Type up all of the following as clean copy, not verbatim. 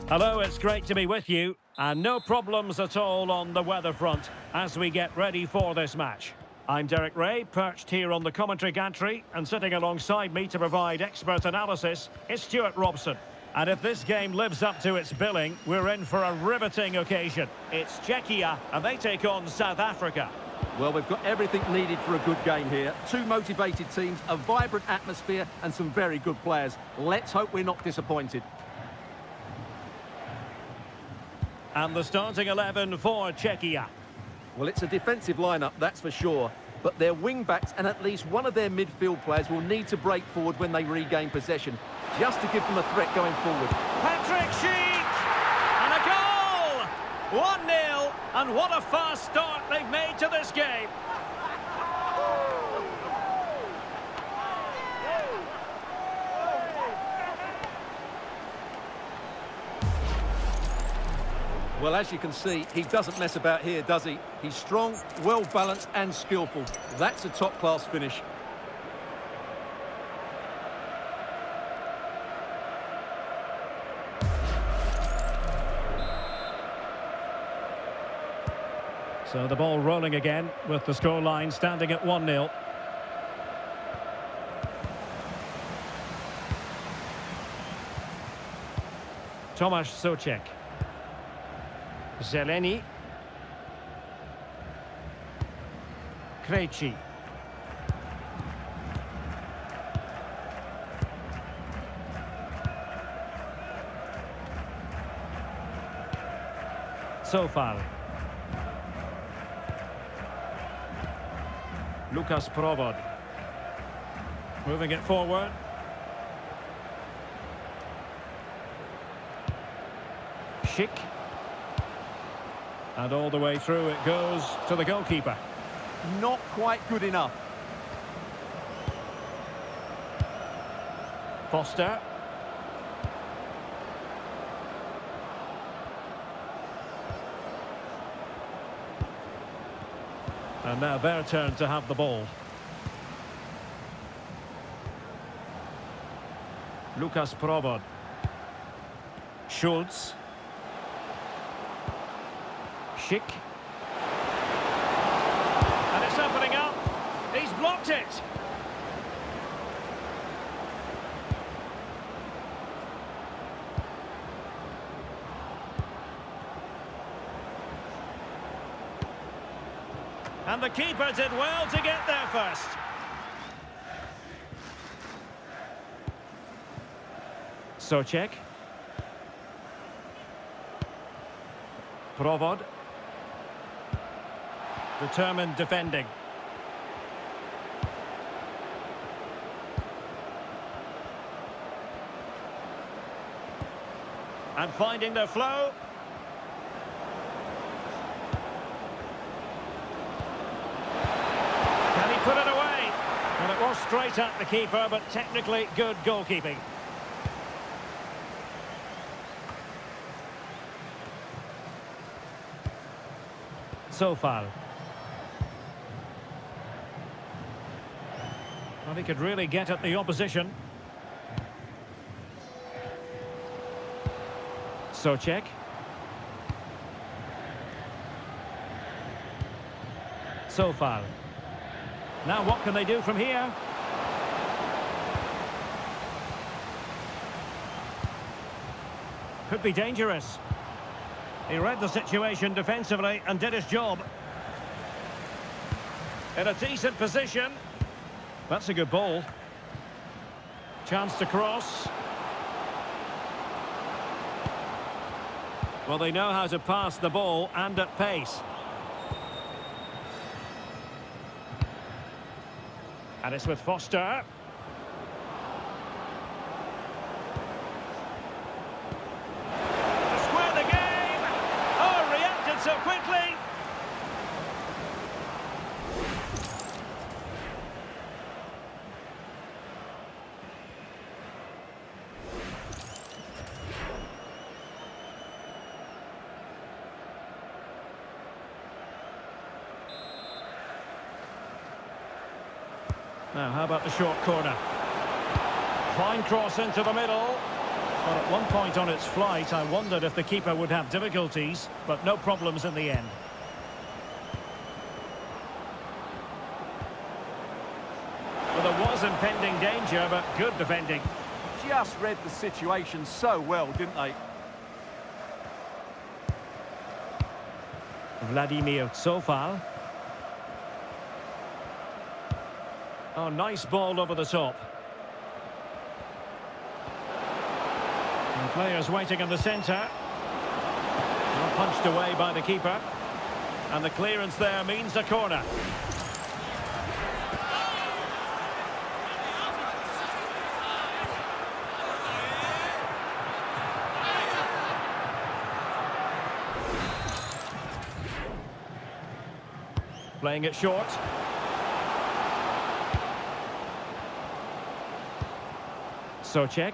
Hello, it's great to be with you. And no problems at all on the weather front as we get ready for this match. I'm Derek Ray, perched here on the commentary gantry, and sitting alongside me to provide expert analysis is Stuart Robson. And if this game lives up to its billing, we're in for a riveting occasion. It's Czechia, and they take on South Africa. Well, we've got everything needed for a good game here. Two motivated teams, a vibrant atmosphere, and some very good players. Let's hope we're not disappointed. And the starting 11 for Czechia. Well, it's a defensive lineup, that's for sure. But their wing-backs and at least one of their midfield players will need to break forward when they regain possession, just to give them a threat going forward. Patrick Schick! And a goal! 1-0, and what a fast start they've made to this game. Well, as you can see, he doesn't mess about here, does he? He's strong, well-balanced and skillful. That's a top-class finish. So the ball rolling again with the scoreline standing at 1-0. Tomasz Souček. Zeleni. Krejci. Sofal. Lukas Provod. Moving it forward. Schick. And all the way through it goes to the goalkeeper. Not quite good enough. Foster. And now their turn to have the ball. Lukas Provod. Schulz. Schick. And it's opening up. He's blocked it. And the keeper did well to get there first. Souček. Provod. Determined defending. And finding their flow. Can he put it away? Well, it was straight at the keeper, but technically good goalkeeping. Sofal. Well, he could really get at the opposition. Souček. Sofal. Now what can they do from here? Could be dangerous. He read the situation defensively and did his job. In a decent position. That's a good ball. Chance to cross. Well, they know how to pass the ball and at pace. And it's with Foster. To square the game. Oh, reacted so quickly. Now, how about the short corner? Fine cross into the middle. Well, at one point on its flight, I wondered if the keeper would have difficulties, but no problems in the end. Well, there was impending danger, but good defending. Just read the situation so well, didn't they? Vladimir Tsofal. Oh, nice ball over the top. And players waiting in the centre. Well, punched away by the keeper. And the clearance there means a corner. Playing it short. Socek.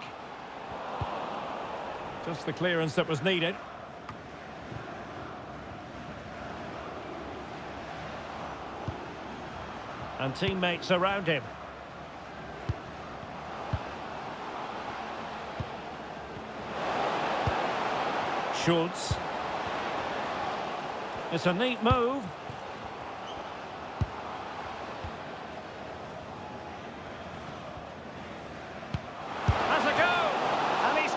Just the clearance that was needed. And teammates around him. Schultz. It's a neat move.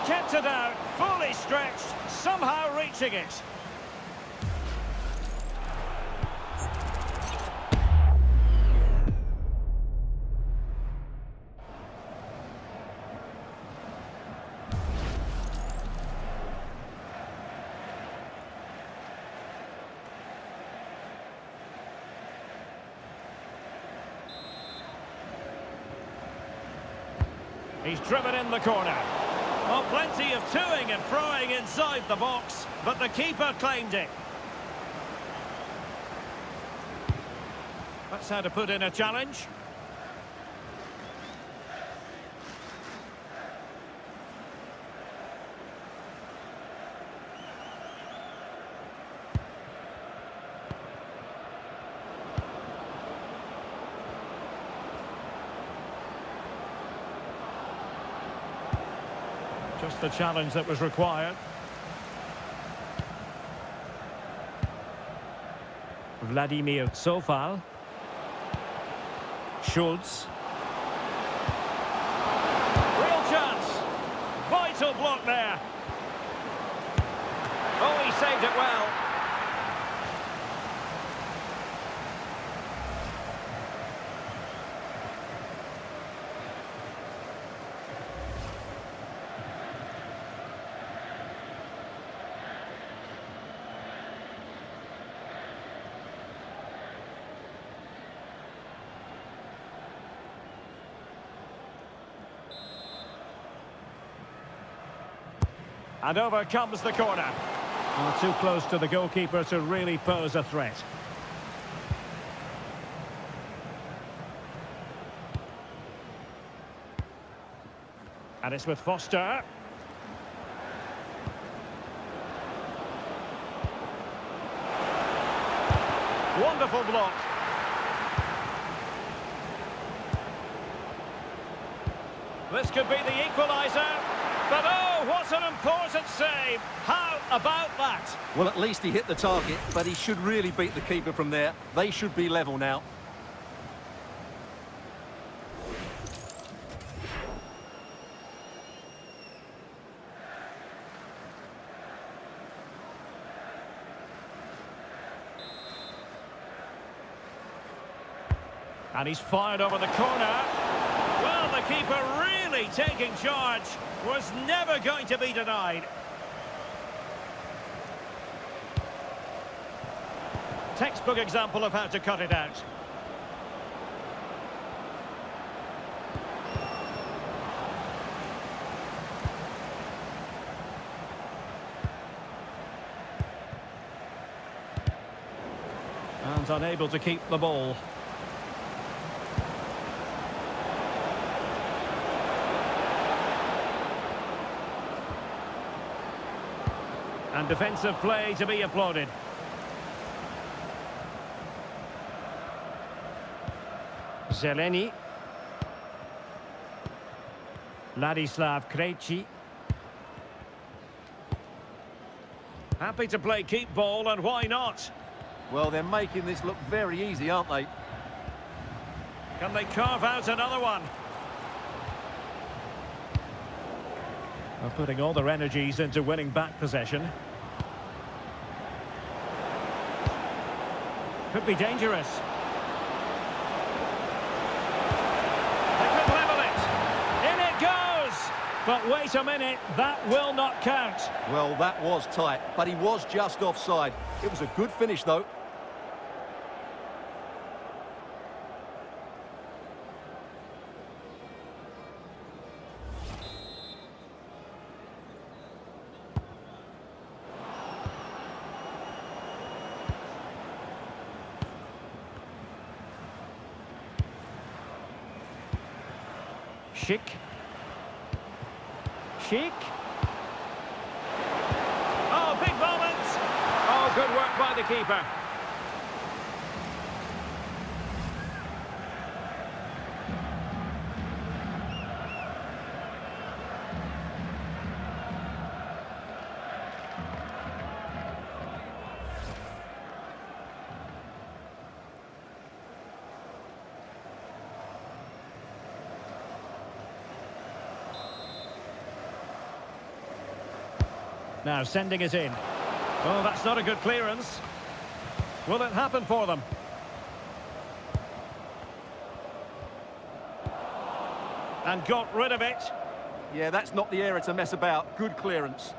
Kept it out, fully stretched, somehow reaching it. He's driven in the corner. Well, plenty of toing and throwing inside the box, but the keeper claimed it. That's how to put in a challenge. Just the challenge that was required. Vladimir Tsofal. Schultz. Real chance. Vital block there. Oh, he saved it well. And over comes the corner. Well, too close to the goalkeeper to really pose a threat. And it's with Foster. Wonderful block. This could be the equaliser. But oh, what an important save. How about that? Well, at least he hit the target, but he should really beat the keeper from there. They should be level now. And he's fired over the corner. Well, the keeper really taking charge. Was never going to be denied. Textbook example of how to cut it out. And unable to keep the ball. And defensive play to be applauded. Zeleny. Ladislav Krejci. Happy to play keep ball, and why not? Well, they're making this look very easy, aren't they? Can they carve out another one? They're putting all their energies into winning back possession. Could be dangerous. They could level it. In it goes! But wait a minute, that will not count. Well, that was tight, but he was just offside. It was a good finish, though. Schick. Oh, big moment. Oh, good work by the keeper. Now sending it in. Oh, that's not a good clearance. Will it happen for them? And got rid of it. Yeah, that's not the area to mess about. Good clearance.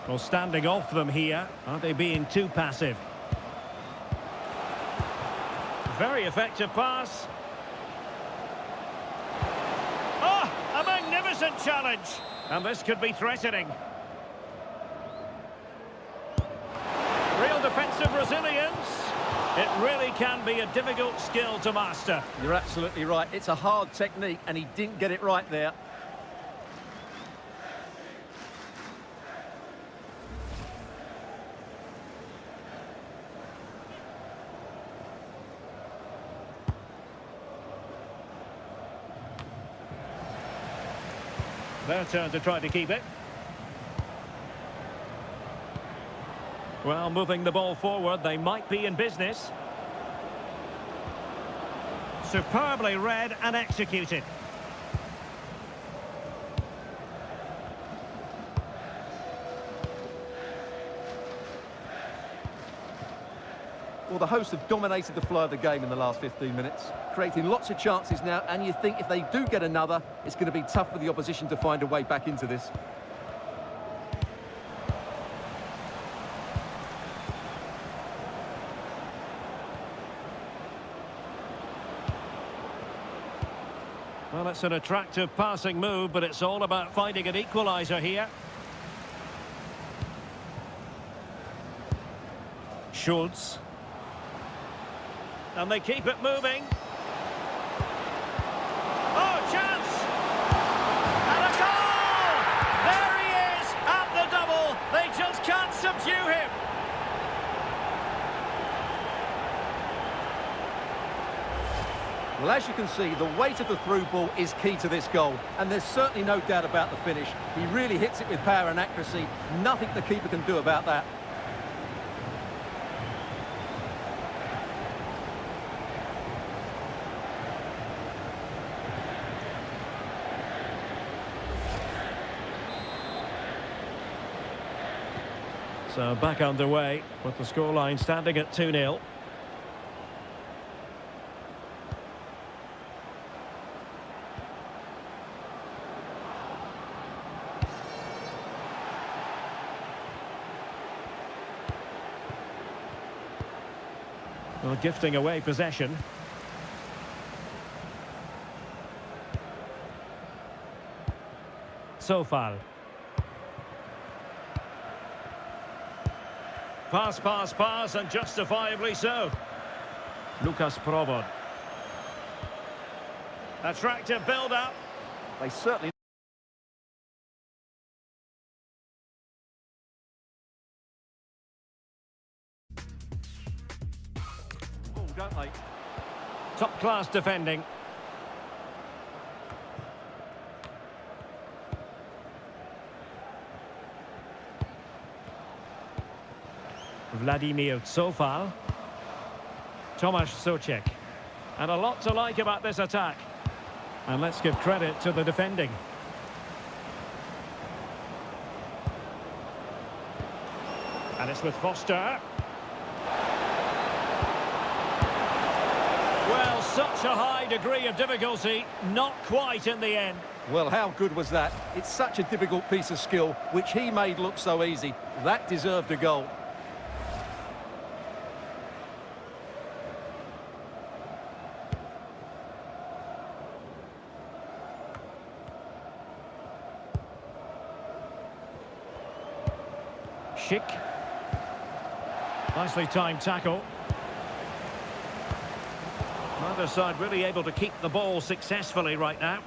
Well, standing off them here. Aren't they being too passive? Very effective pass. A magnificent challenge, and this could be threatening. Real defensive resilience. It really can be a difficult skill to master. You're absolutely right. It's a hard technique, and he didn't get it right there. Their turn to try to keep it. Well, moving the ball forward, they might be in business. Superbly read and executed. Well, the hosts have dominated the flow of the game in the last 15 minutes, creating lots of chances now, and you think if they do get another, it's going to be tough for the opposition to find a way back into this. Well, it's an attractive passing move, but it's all about finding an equaliser here. Schultz. And they keep it moving. Oh, chance! And a goal! There he is at the double. They just can't subdue him. Well, as you can see, the weight of the through ball is key to this goal, and there's certainly no doubt about the finish. He really hits it with power and accuracy. Nothing the keeper can do about that. So back underway with the scoreline standing at 2-0. Well, gifting away possession. So far. Pass, and justifiably so. Lucas Provod. Attractive build-up. They certainly... don't they? Top-class defending. Vladimir Tsofal. Tomasz Souček. And a lot to like about this attack. And let's give credit to the defending. And it's with Foster. Well, such a high degree of difficulty, not quite in the end. Well, how good was that? It's such a difficult piece of skill, which he made look so easy. That deserved a goal. Schick. Nicely timed tackle. Neither side really able to keep the ball successfully right now.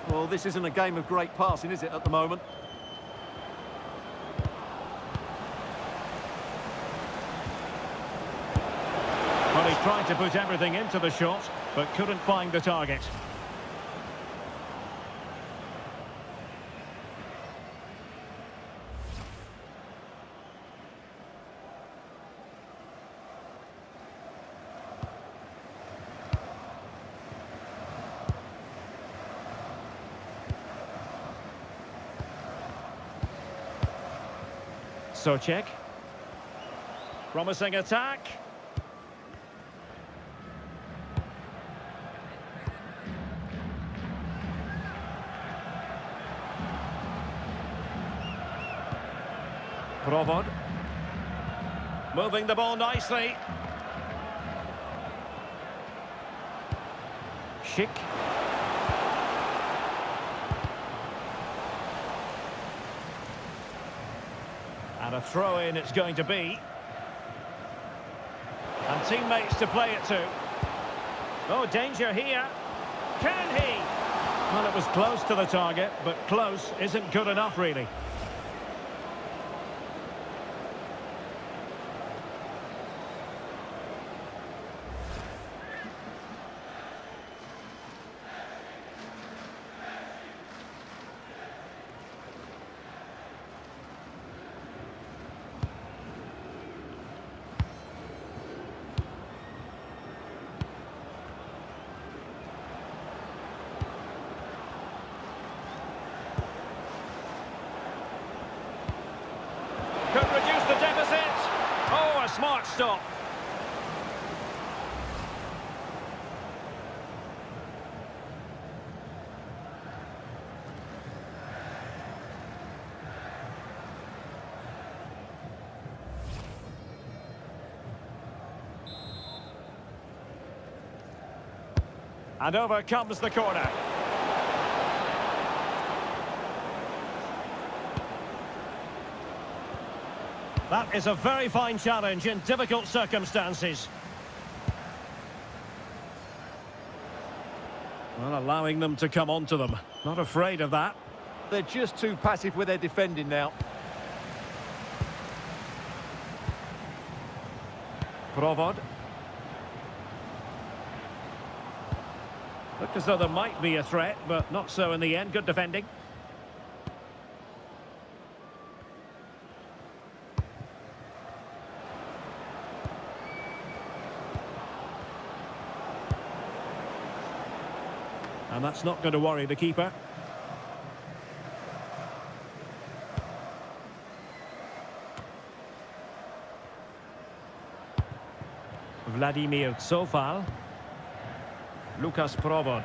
Well, this isn't a game of great passing, is it, at the moment? Well, he tried to put everything into the shot, but couldn't find the target. Souček. Promising attack. Provod. Moving the ball nicely. Schick. And a throw-in it's going to be. And teammates to play it to. Oh, danger here. Can he? Well, it was close to the target, but close isn't good enough, really. Could reduce the deficit. Oh, a smart stop. And over comes the corner. That is a very fine challenge in difficult circumstances. Well, allowing them to come onto them. Not afraid of that. They're just too passive with their defending now. Provod. Looked as though there might be a threat, but not so in the end. Good defending. And that's not going to worry the keeper. Vladimir Tsofal. Lukas Provod.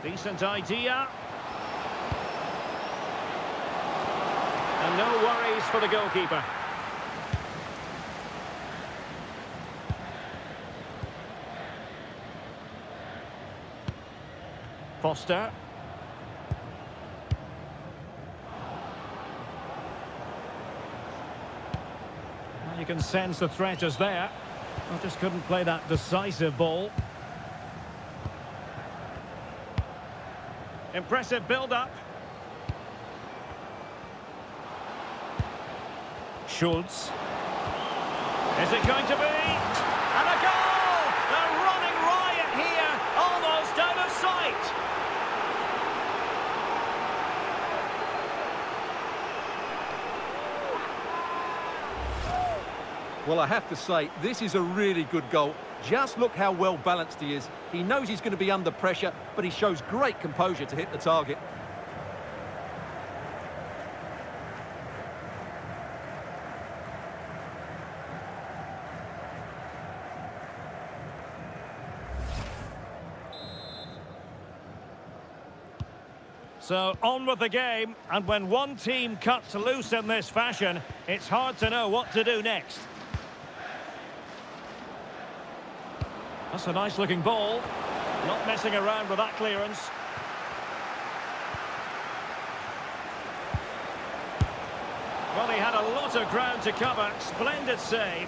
Decent idea. And no worries for the goalkeeper. Foster. Well, you can sense the threat is there. I just couldn't play that decisive ball. Impressive build-up. Schultz. Is it going to be? And a Well, I have to say, this is a really good goal. Just look how well balanced he is. He knows he's going to be under pressure, but he shows great composure to hit the target. So on with the game, and when one team cuts loose in this fashion, it's hard to know what to do next. That's a nice looking ball. Not messing around with that clearance. Well, he had a lot of ground to cover. Splendid save.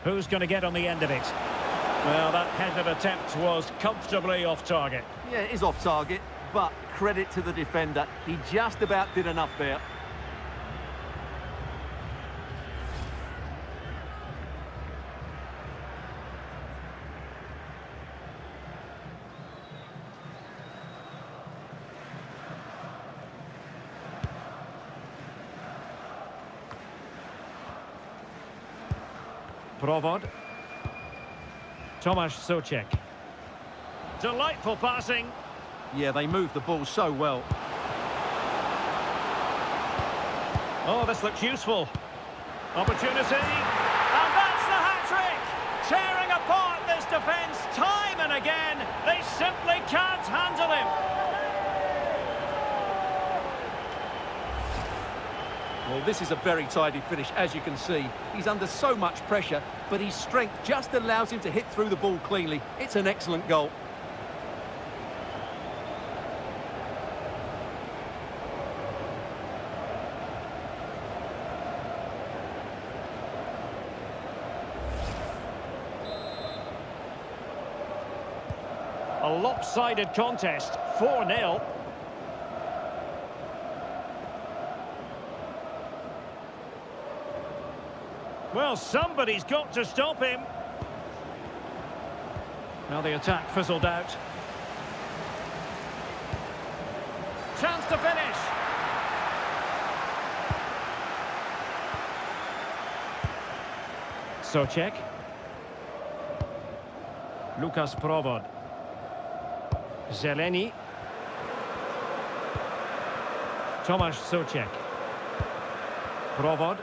Who's going to get on the end of it? Well, that headed attempt was comfortably off target. Yeah, it is off target, but credit to the defender. He just about did enough there. Provod. Tomasz Souček. Delightful passing. Yeah, they moved the ball so well. Oh, this looks useful. Opportunity. And that's the hat-trick! Tearing apart this defence time and again. They simply can't handle him. Well, this is a very tidy finish, as you can see. He's under so much pressure, but his strength just allows him to hit through the ball cleanly. It's an excellent goal. A lopsided contest, 4-0. Well, somebody's got to stop him. Now the attack fizzled out. Chance to finish. Souček. Lukas Provod. Zeleni. Tomasz Souček. Provod.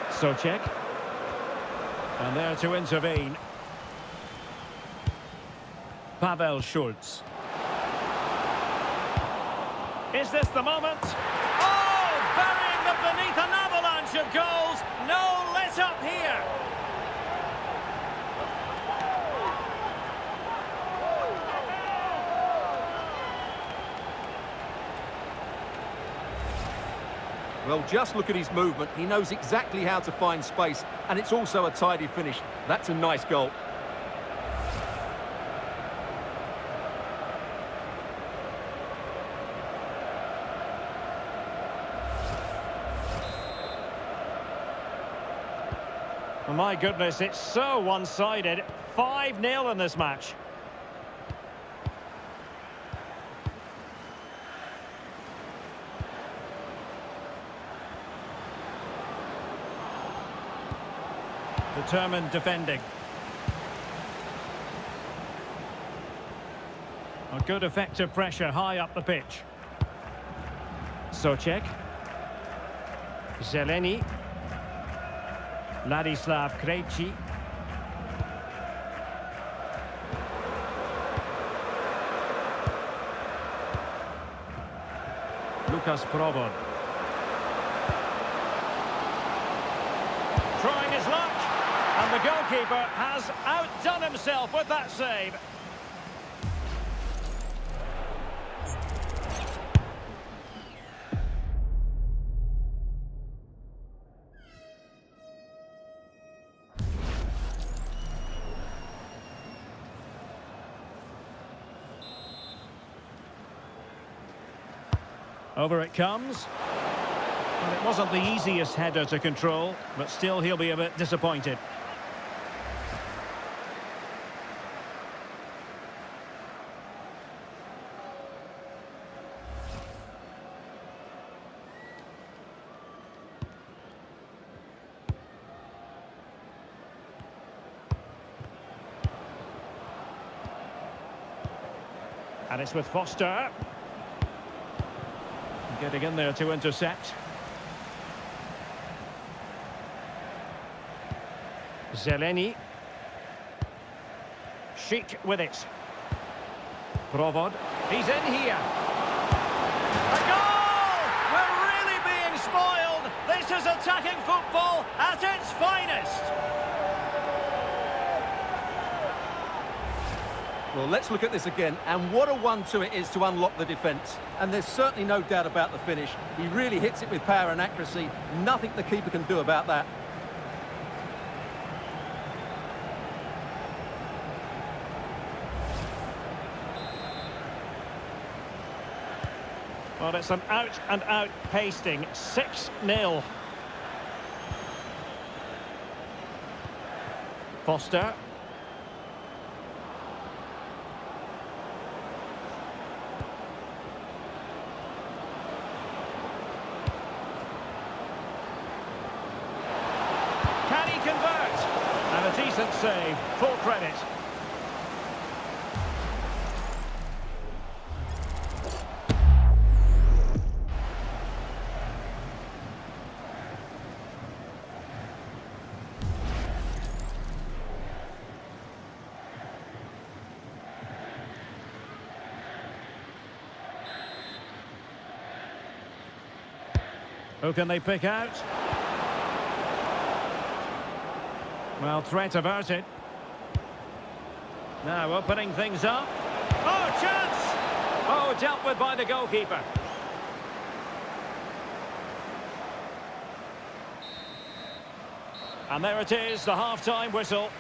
Souček. And there to intervene. Pavel Schulz. Is this the moment? Oh, burying them beneath an avalanche of goals. No let up here. Well, just look at his movement. He knows exactly how to find space, and it's also a tidy finish. That's a nice goal. Oh, my goodness, it's so one-sided. 5-0 in this match. Determined defending. A good effective pressure high up the pitch. Souček. Zeleni. Ladislav Krejci. Lukas Provod. Trying his luck. And the goalkeeper has outdone himself with that save. Over it comes. Well, it wasn't the easiest header to control, but still he'll be a bit disappointed. And it's with Foster. Getting in there to intercept. Zeleny. Sheik with it. Provod. He's in here. A goal! We're really being spoiled. This is attacking football at its finest. Well, let's look at this again, and what a 1-2 it is to unlock the defence. And there's certainly no doubt about the finish. He really hits it with power and accuracy. Nothing the keeper can do about that. Well, it's an out-and-out pasting. 6-0. Foster. Can he convert? And a decent save. Full credit. Who can they pick out? Well, threat averted. Now opening things up. Oh, chance! Oh, dealt with by the goalkeeper. And there it is, the half-time whistle.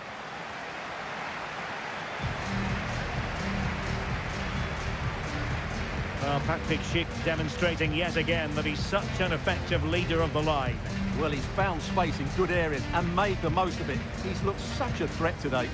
Well, Patrick Schick demonstrating yet again that he's such an effective leader of the line. Well, he's found space in good areas and made the most of it. He's looked such a threat today.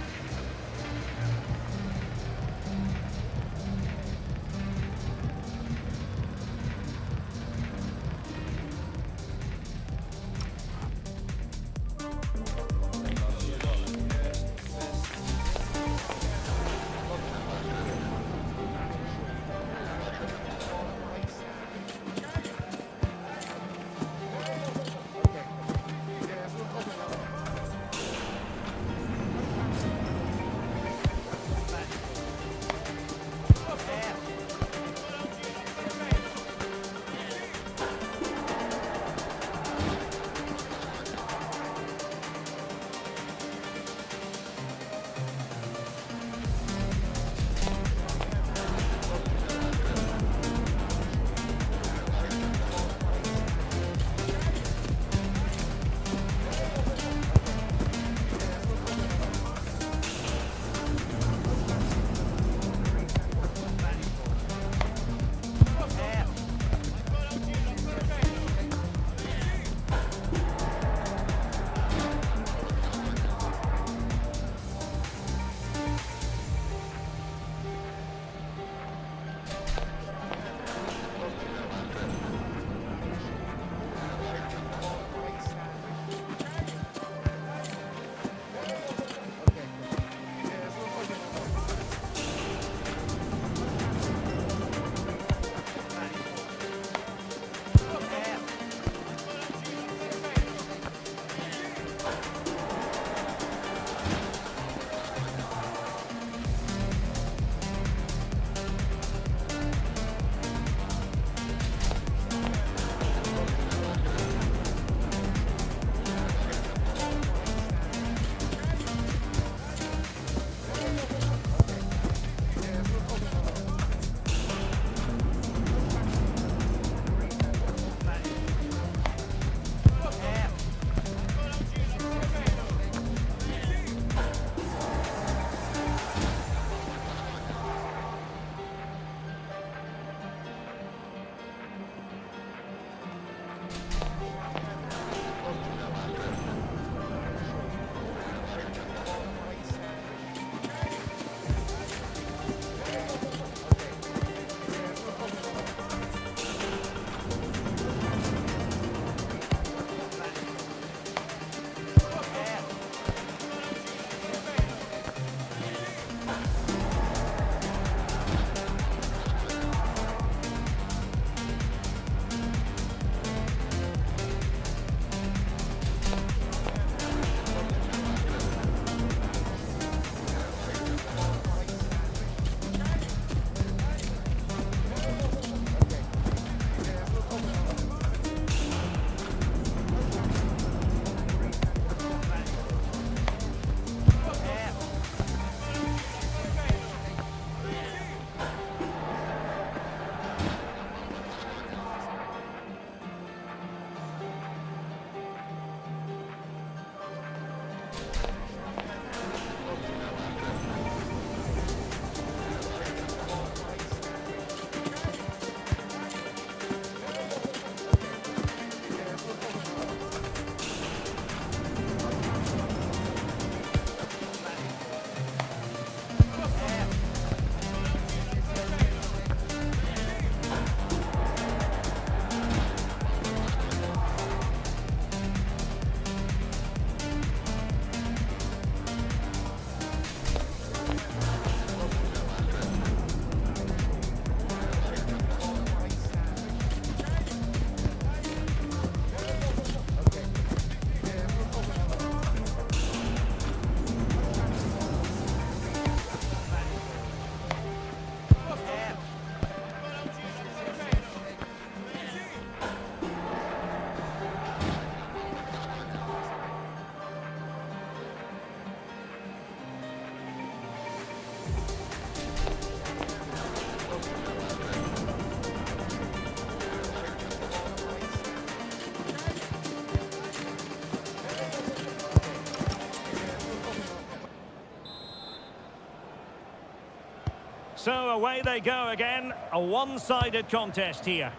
So away they go again. A one-sided contest here.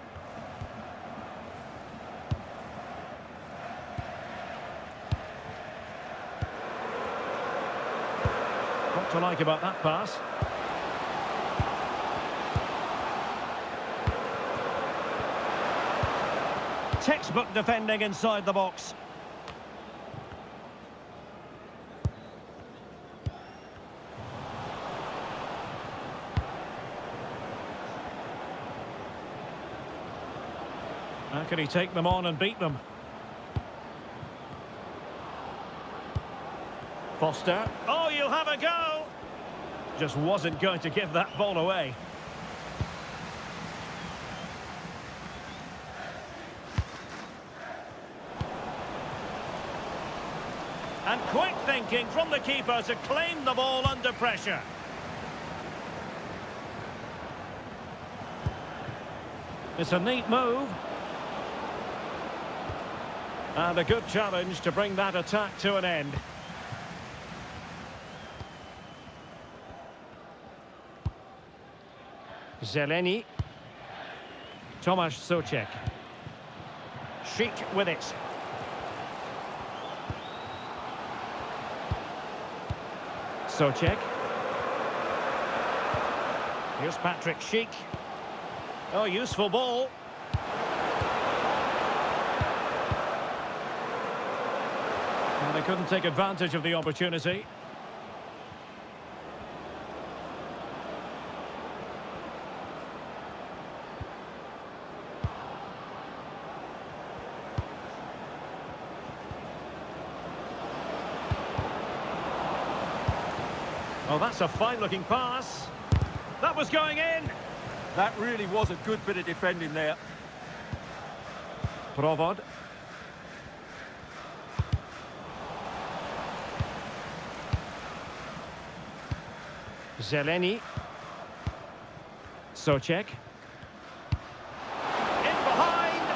What to like about that pass? Textbook defending inside the box. How can he take them on and beat them? Foster. Oh, you'll have a go! Just wasn't going to give that ball away. And quick thinking from the keeper to claim the ball under pressure. It's a neat move. And a good challenge to bring that attack to an end. Zeleny. Tomasz Souček. Schick with it. Souček. Here's Patrick Schick. Oh, useful ball. Well, they couldn't take advantage of the opportunity. Oh, that's a fine-looking pass. That was going in. That really was a good bit of defending there. Provod. Zeleny. Souček. In behind.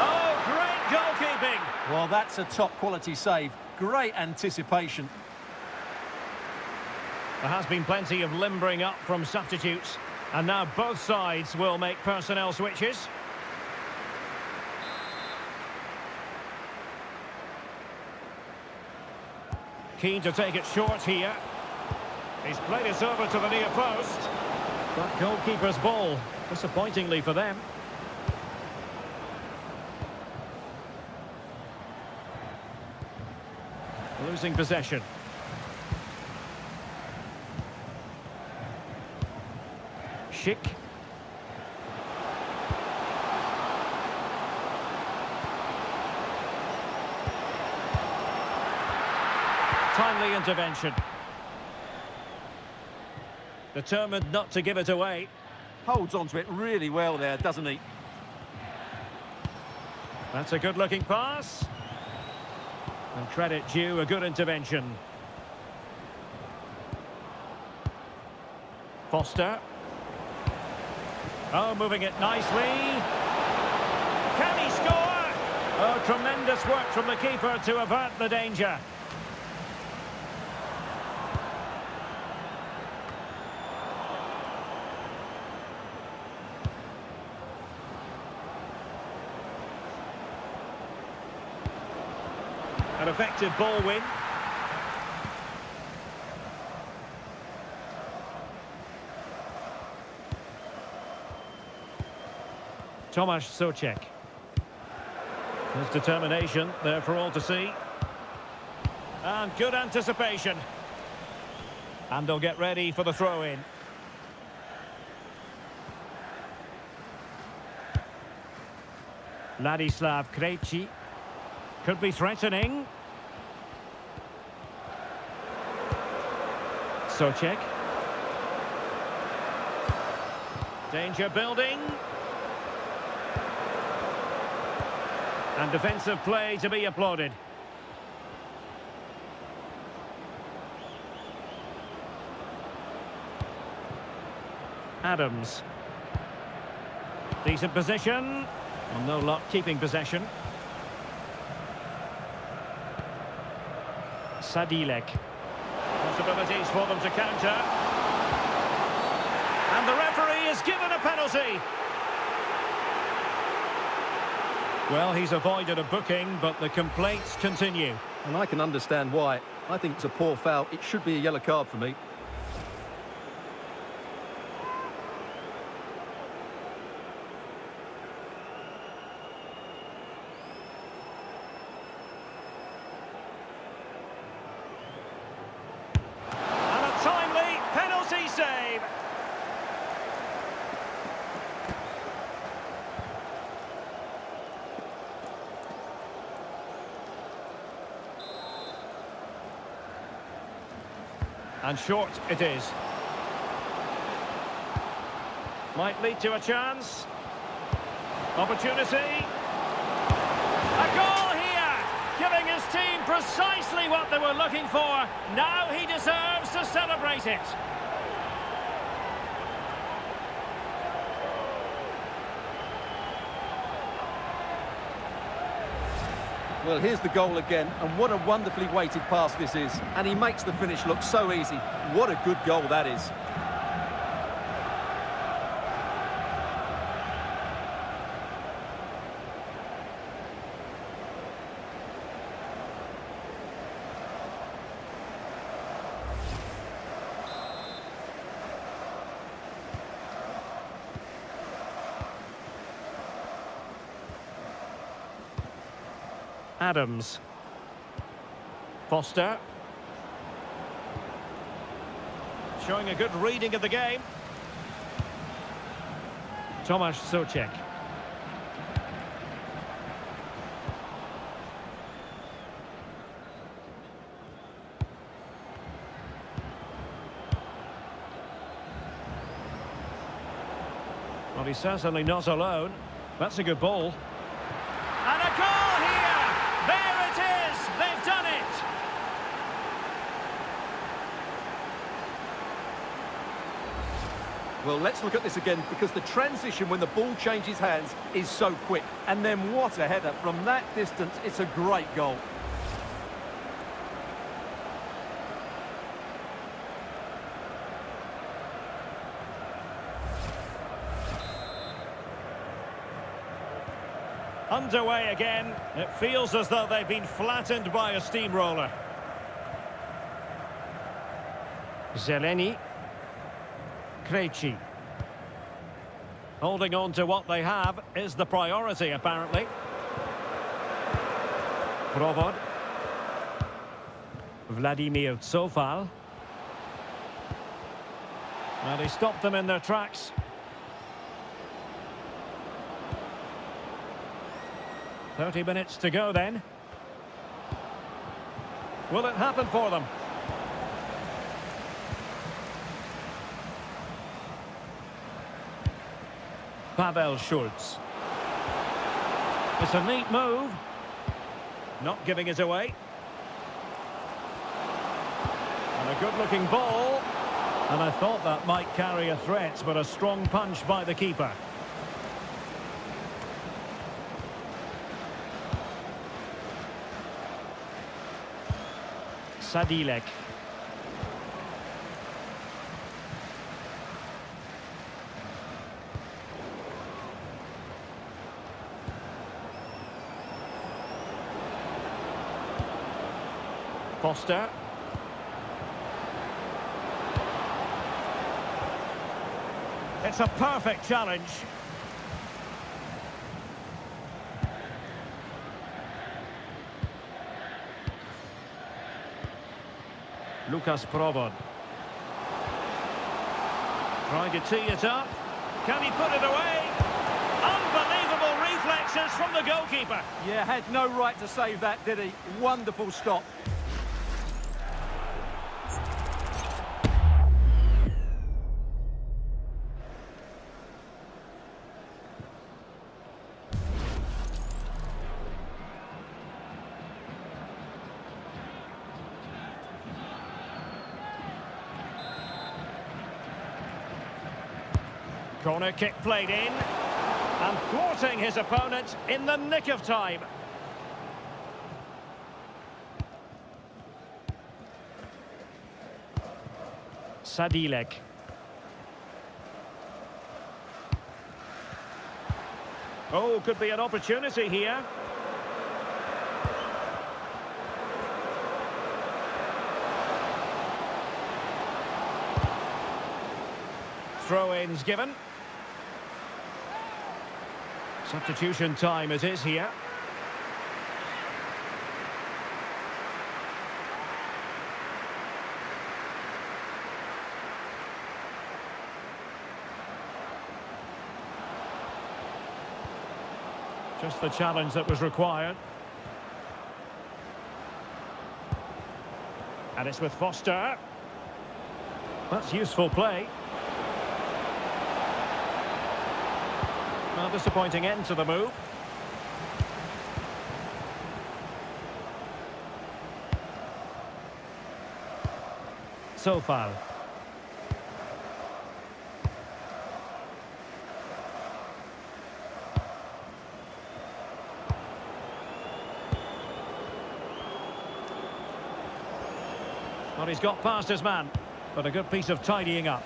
Oh, great goalkeeping. Well, that's a top-quality save. Great anticipation. There has been plenty of limbering up from substitutes. And now both sides will make personnel switches. Keen to take it short here. He's played it over to the near post. But goalkeeper's ball, disappointingly for them. Losing possession. Schick. Timely intervention. Determined not to give it away. Holds on to it really well there, doesn't he? That's a good-looking pass. And credit due, a good intervention. Foster. Oh, moving it nicely. Can he score? Oh, tremendous work from the keeper to avert the danger. An effective ball win. Tomasz Souček. His determination there for all to see. And good anticipation. And they'll get ready for the throw-in. Ladislav Krejci. Could be threatening. Souček. Danger building. And defensive play to be applauded. Adams. Decent position. Well, no luck keeping possession. Sadilek. Possibilities for them to counter. And the referee is given a penalty. Well, he's avoided a booking, but the complaints continue. And I can understand why. I think it's a poor foul. It should be a yellow card for me. And a timely penalty save. And short it is. Might lead to a chance. Opportunity. A goal here! Giving his team precisely what they were looking for. Now he deserves to celebrate it. Well, here's the goal again, and what a wonderfully weighted pass this is. And he makes the finish look so easy. What a good goal that is. Adams. Foster. Showing a good reading of the game. Tomasz Souček. Well, he's certainly not alone. That's a good ball. And a goal here! There it is! They've done it! Well, let's look at this again, because the transition when the ball changes hands is so quick. And then what a header. From that distance, it's a great goal. Underway again. It feels as though they've been flattened by a steamroller. Zeleny. Krejci. Holding on to what they have is the priority, apparently. Provod. Vladimir Cofal. Well, he stopped them in their tracks. "30 minutes to go then. Will it happen for them? Pavel Schulz. It's a neat move. Not giving it away. And a good-looking ball. And I thought that might carry a threat, but a strong punch by the keeper. Sadilek. Foster. It's a perfect challenge. Lucas Provod. Trying to tee it up. Can he put it away? Unbelievable reflexes from the goalkeeper. Yeah, had no right to save that, did he? Wonderful stop. Corner kick played in, and thwarting his opponent in the nick of time. Sadilek. Oh, could be an opportunity here. Throw-ins given. Substitution time it is here. Just the challenge that was required. And it's with Foster. That's useful play. Well, disappointing end to the move. So foul. Well, he's got past his man, but a good piece of tidying up.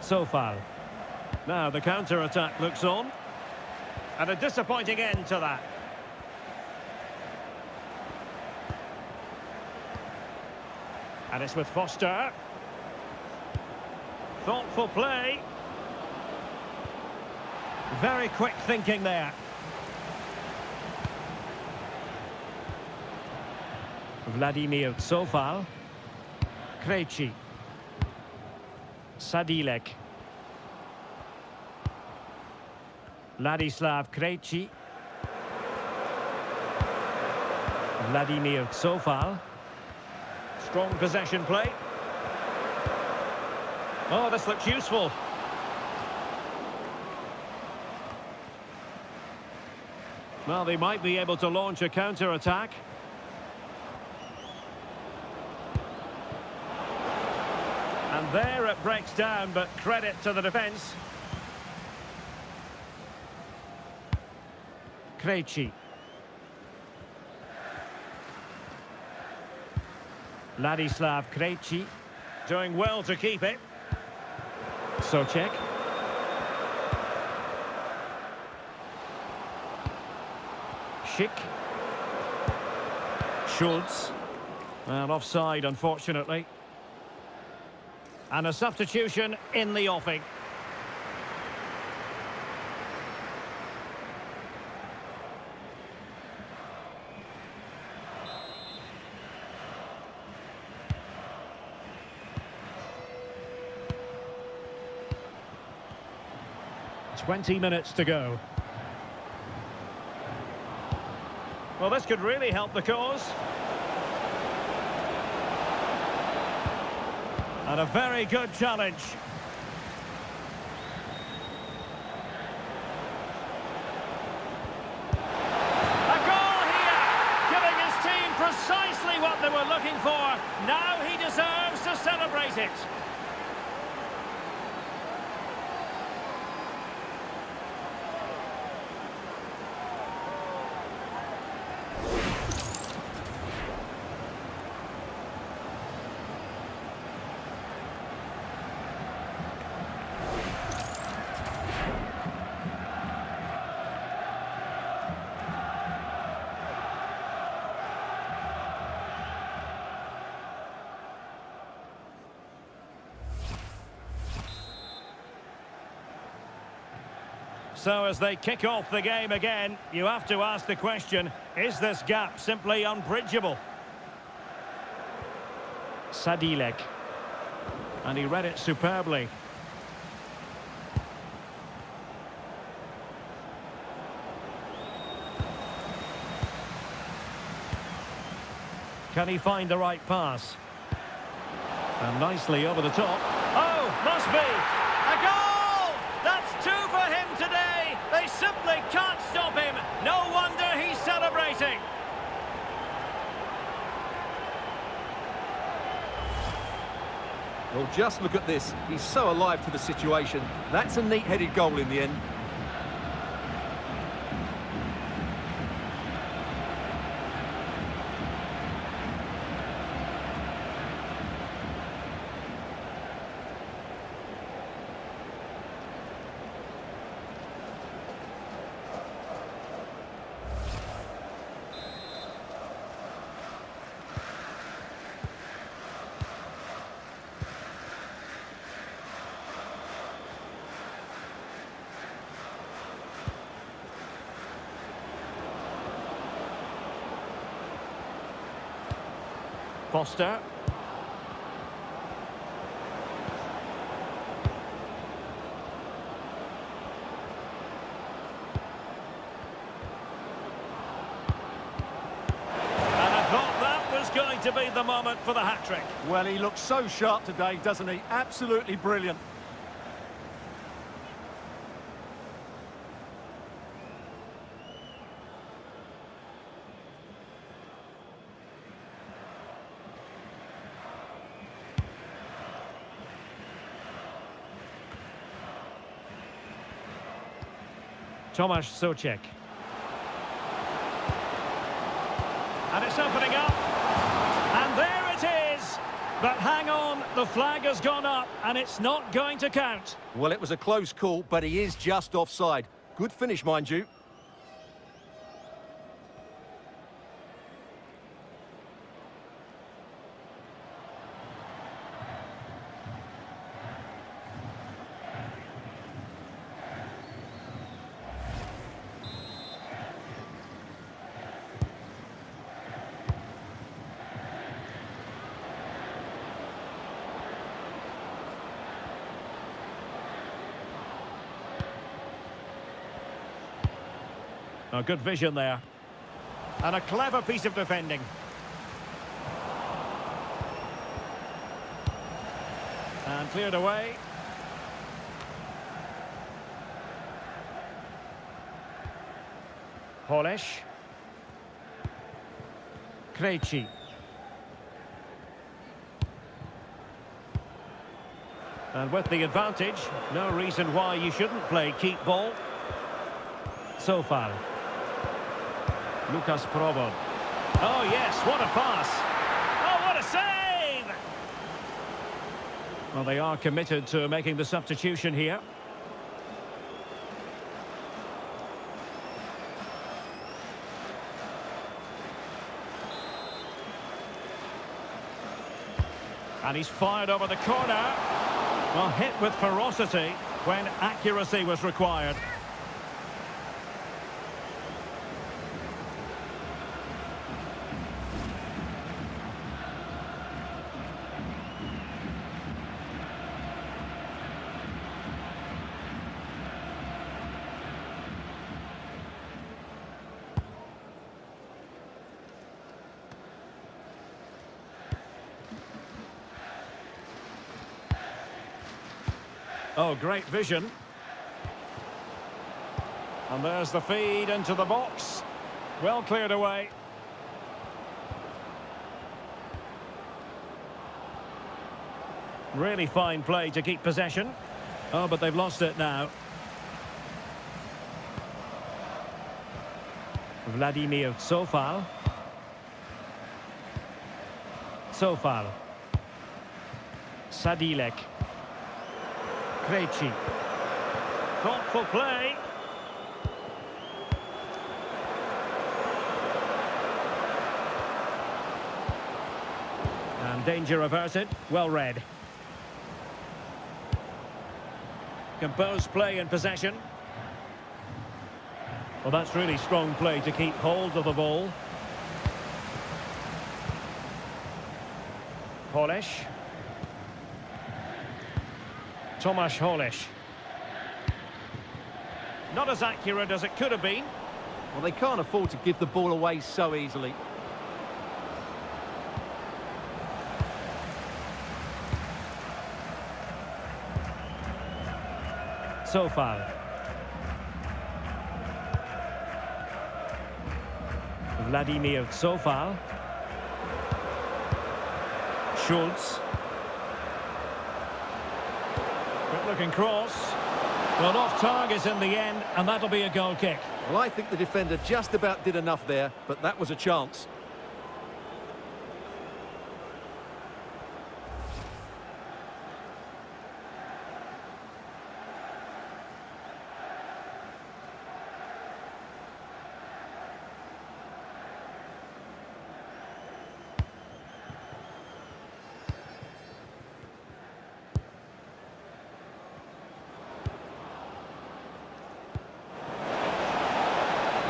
So foul. Now the counter-attack looks on. And a disappointing end to that. And it's with Foster. Thoughtful play. Very quick thinking there. Vladimir Sofal. Krejci. Sadilek. Ladislav Krejci. Vladimir Sofal. Strong possession play. Oh, this looks useful. Well, they might be able to launch a counter-attack. And there it breaks down, but credit to the defence. Krejci. Ladislav Krejci. Doing well to keep it. Socek. Schick. Schultz. Well, offside, unfortunately. And a substitution in the offing. "20 minutes to go." Well, this could really help the cause. And a very good challenge. A goal here, giving his team precisely what they were looking for. Now he deserves to celebrate it. So as they kick off the game again, you have to ask the question, is this gap simply unbridgeable? Sadilek. And he read it superbly. Can he find the right pass? And nicely over the top. Oh, must be! A goal! That's two for him today! They simply can't stop him! No wonder he's celebrating! Well, just look at this. He's so alive to the situation. That's a neat-headed goal in the end. Foster. Going to be the moment for the hat-trick. Well, he looks so sharp today, doesn't he? Absolutely brilliant. Tomasz Souček. And it's opening up. And there it is. But hang on, the flag has gone up and it's not going to count. Well, it was a close call, but he is just offside. Good finish, mind you. Oh, good vision there. And a clever piece of defending. And cleared away. Polish. Krejci. And with the advantage, no reason why you shouldn't play keep ball. So far. Lucas Provo. Oh, yes, what a pass. Oh, what a save! Well, they are committed to making the substitution here. And he's fired over the corner. Well, hit with ferocity when accuracy was required. Oh, great vision. And there's the feed into the box. Well cleared away. Really fine play to keep possession. Oh, but they've lost it now. Vladimir Coufal. Coufal. Sadilek. Krejci. Thoughtful play. And danger averted. Well read. Composed play in possession. Well, that's really strong play to keep hold of the ball. Polish. Tomasz Polish. Not as accurate as it could have been. Well, they can't afford to give the ball away so easily. Coufal. Vladimir Coufal. Schulz. Good-looking cross. Well, off target in the end, and that'll be a goal kick. Well, I think the defender just about did enough there, but that was a chance.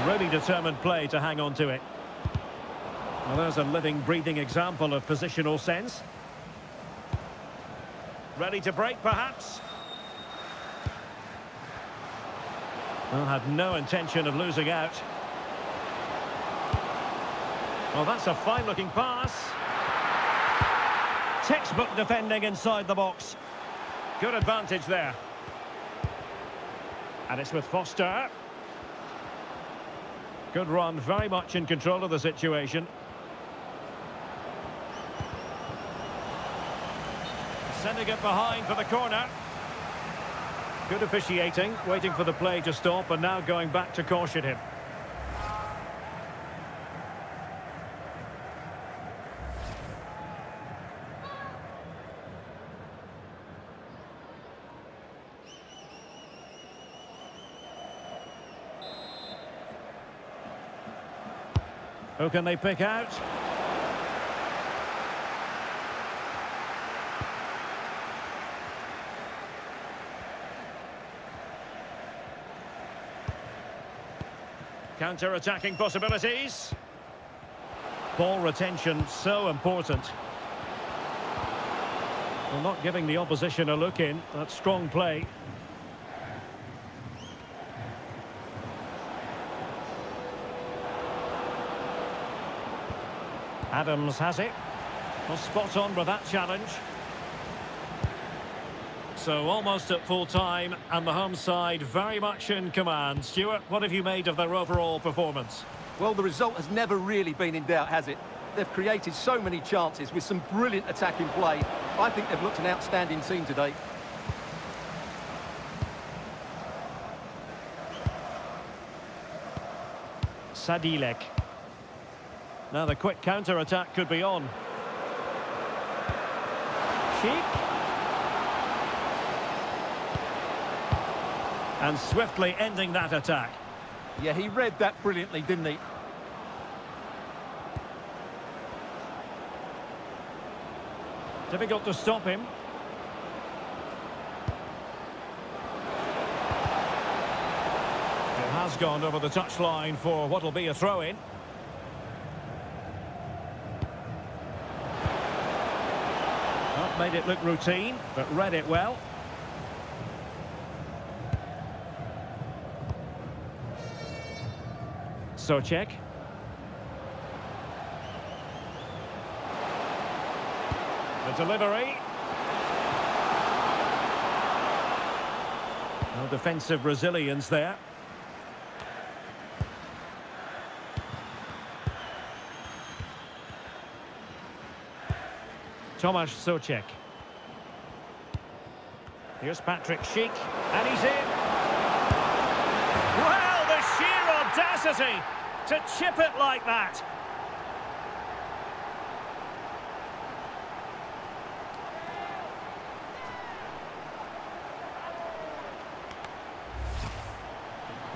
Really determined play to hang on to it. Well, there's a living, breathing example of positional sense. Ready to break, perhaps? Well, had no intention of losing out. Well, that's a fine-looking pass. Textbook defending inside the box. Good advantage there. And it's with Foster. Good run, very much in control of the situation. Sending it behind for the corner. Good officiating, waiting for the play to stop and now going back to caution him. Who can they pick out? Counter-attacking possibilities. Ball retention, so important. Well, not giving the opposition a look in. That's strong play. Adams has it. Well, spot on with that challenge. So almost at full time, and the home side very much in command. Stuart, what have you made of their overall performance? Well, the result has never really been in doubt, has it? They've created so many chances with some brilliant attacking play. I think they've looked an outstanding team today. Sadilek. Now the quick counter-attack could be on. Sheik. And swiftly ending that attack. Yeah, he read that brilliantly, didn't he? Difficult to stop him. It has gone over the touchline for what will be a throw-in. Not made it look routine, but read it well. Socek. The delivery. No defensive resilience there. Tomasz Socek. Here's Patrick Sheik, and he's in. Well, the sheer audacity to chip it like that.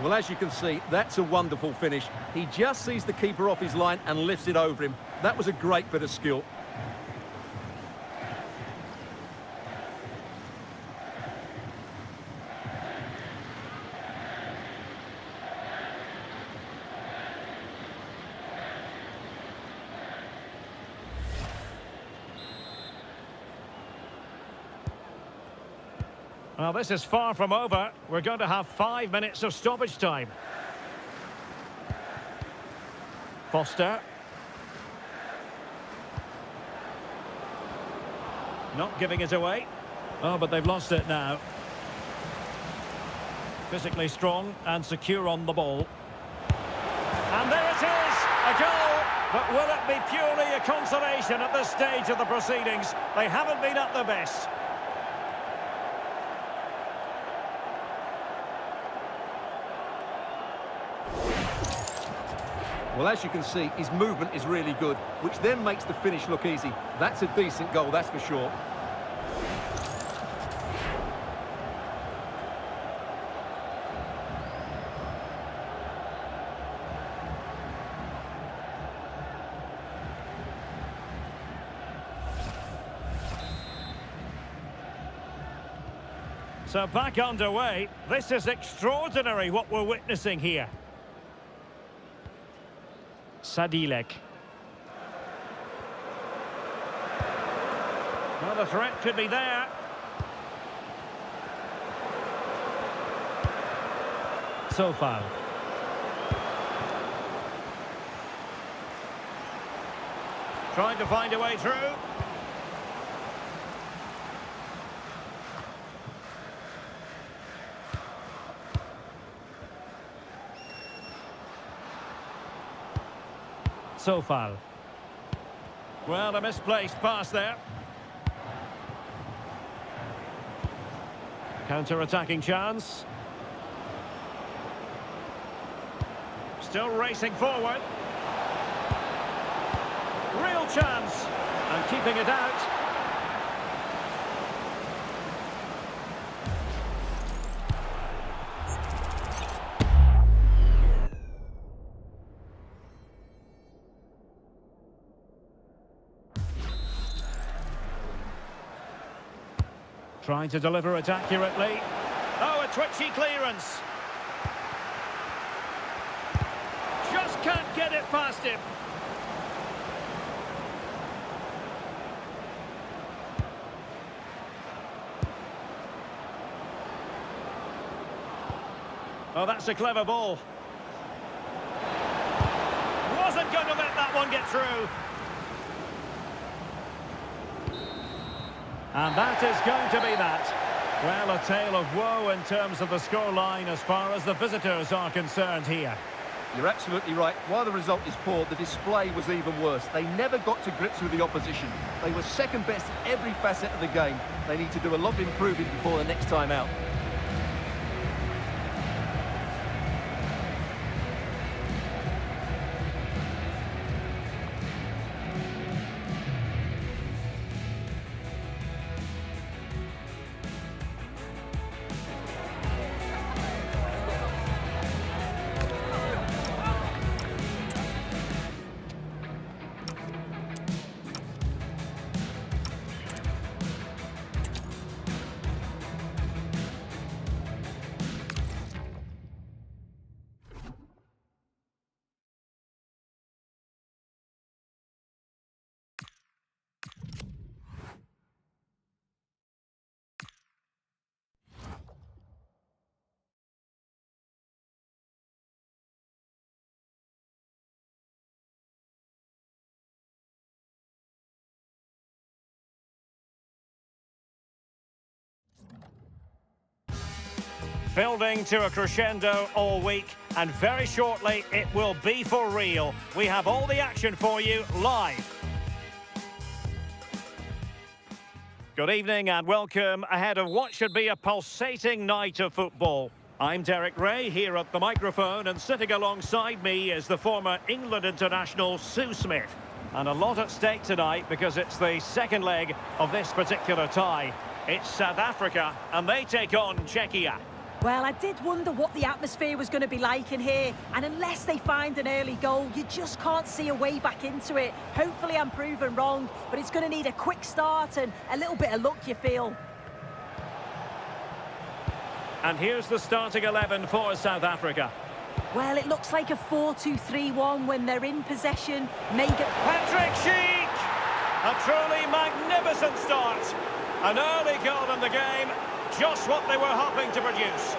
Well, as you can see, that's a wonderful finish. He just sees the keeper off his line and lifts it over him. That was a great bit of skill. Well, this is far from over. We're going to have 5 minutes of stoppage time. Foster. Not giving it away. Oh, but they've lost it now. Physically strong and secure on the ball. And there it is, a goal. But will it be purely a consolation at this stage of the proceedings? They haven't been at their best. Well, as you can see, his movement is really good, which then makes the finish look easy. That's a decent goal, that's for sure. So back underway. This is extraordinary what we're witnessing here. Sadilek. Well, the threat could be there. So far. Trying to find a way through. So far. Well, a misplaced pass there. Counter-attacking chance. Still racing forward. Real chance. And keeping it out. Trying to deliver it accurately. Oh, a twitchy clearance. Just can't get it past him. Oh, that's a clever ball. Wasn't going to let that one get through. And that is going to be that. Well, a tale of woe in terms of the scoreline as far as the visitors are concerned here. You're absolutely right. While the result is poor, the display was even worse. They never got to grips with the opposition. They were second best in every facet of the game. They need to do a lot of improving before the next time out. Building to a crescendo all week, and very shortly it will be for real. We have all the action for you live. Good evening and welcome ahead of what should be a pulsating night of football. I'm Derek Ray here at the microphone, and sitting alongside me is the former England international Sue Smith. And a lot at stake tonight because it's the second leg of this particular tie. It's South Africa and they take on Czechia. Well, I did wonder what the atmosphere was going to be like in here, and unless they find an early goal, you just can't see a way back into it. Hopefully I'm proven wrong, but it's going to need a quick start and a little bit of luck, you feel. And here's the starting 11 for South Africa. Well, it looks like a 4-2-3-1 when they're in possession. Patrick Schick! A truly magnificent start. An early goal in the game. Just what they were hoping to produce.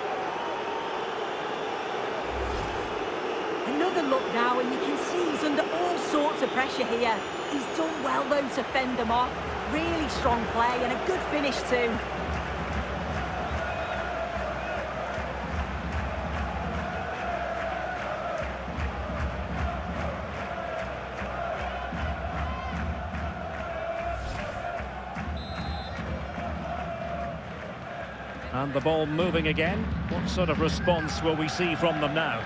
Another look now, and you can see he's under all sorts of pressure here. He's done well, though, to fend them off. Really strong play and a good finish, too. And the ball moving again. What sort of response will we see from them now?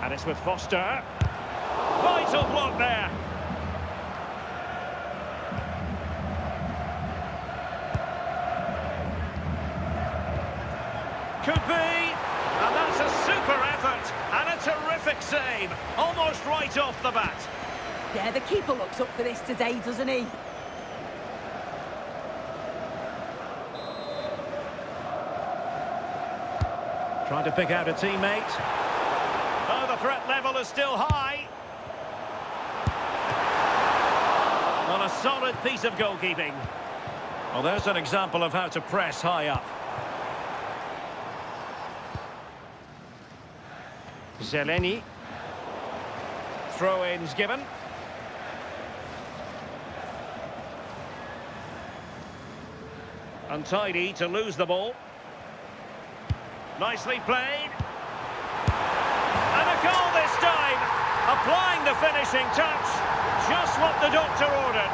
And it's with Foster. Vital block there. Could be. And that's a super effort and a terrific save, almost right off the bat. Yeah, the keeper looks up for this today, doesn't he? Trying to pick out a teammate. Oh, the threat level is still high. Well, a solid piece of goalkeeping. Well, there's an example of how to press high up. Zeleny. Throw-ins given. Untidy to lose the ball. Nicely played. And a goal this time. Applying the finishing touch. Just what the doctor ordered.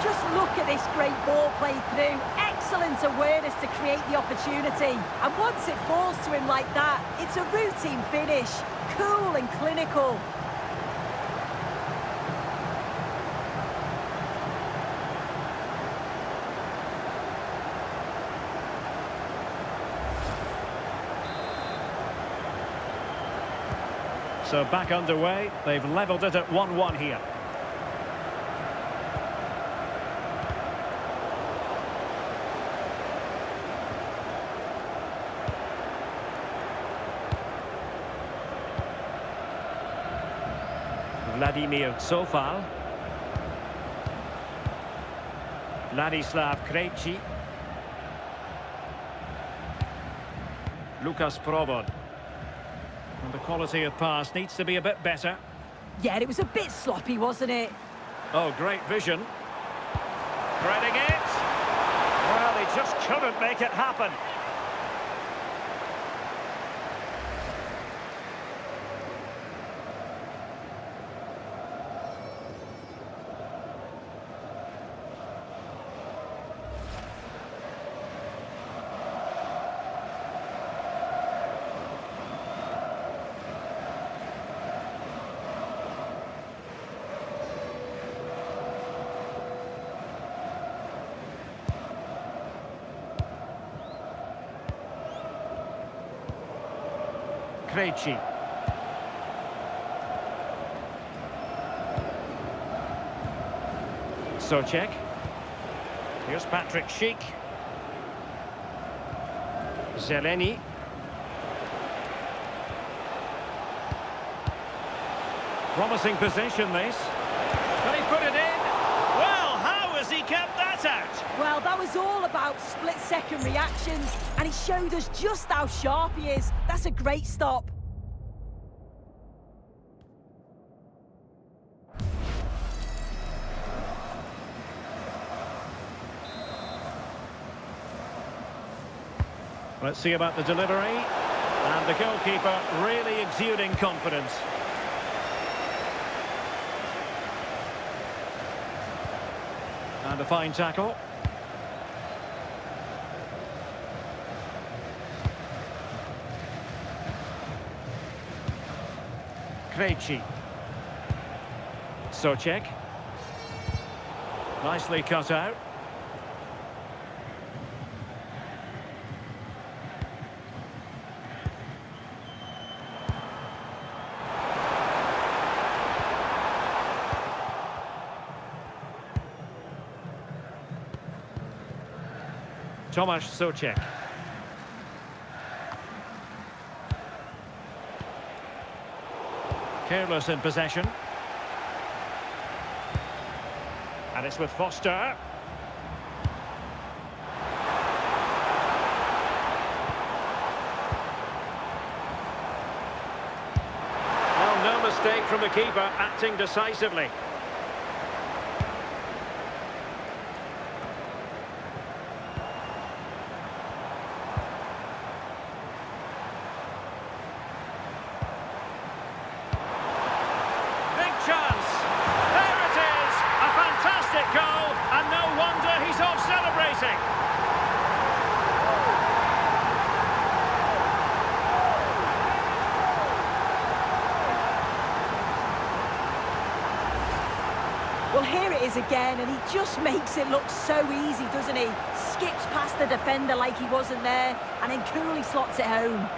Just look at this great ball played through. Excellent awareness to create the opportunity. And once it falls to him like that, it's a routine finish. Cool and clinical. So back underway. They've levelled it at 1-1 here. Vladimir Sofal. Ladislav Krejci. Lukas Provod. And the quality of pass needs to be a bit better. Yeah, it was a bit sloppy, wasn't it? Oh, great vision. Threading it. Well, he just couldn't make it happen. Krejci. Socek. Here's Patrick Schick. Zeleny. Promising position, this. Can he put it in? Well, how has he kept that out? Well, that was all about split-second reactions, and he showed us just how sharp he is. That's a great stop. Let's see about the delivery. And the goalkeeper really exuding confidence. And a fine tackle. Krejci. Socek. Nicely cut out. Tomasz Socek. Careless in possession. And it's with Foster. Well, no mistake from the keeper, acting decisively. Goal, and no wonder he's off celebrating. Well, here it is again, and he just makes it look so easy, doesn't he? Skips past the defender like he wasn't there, and then coolly slots it home.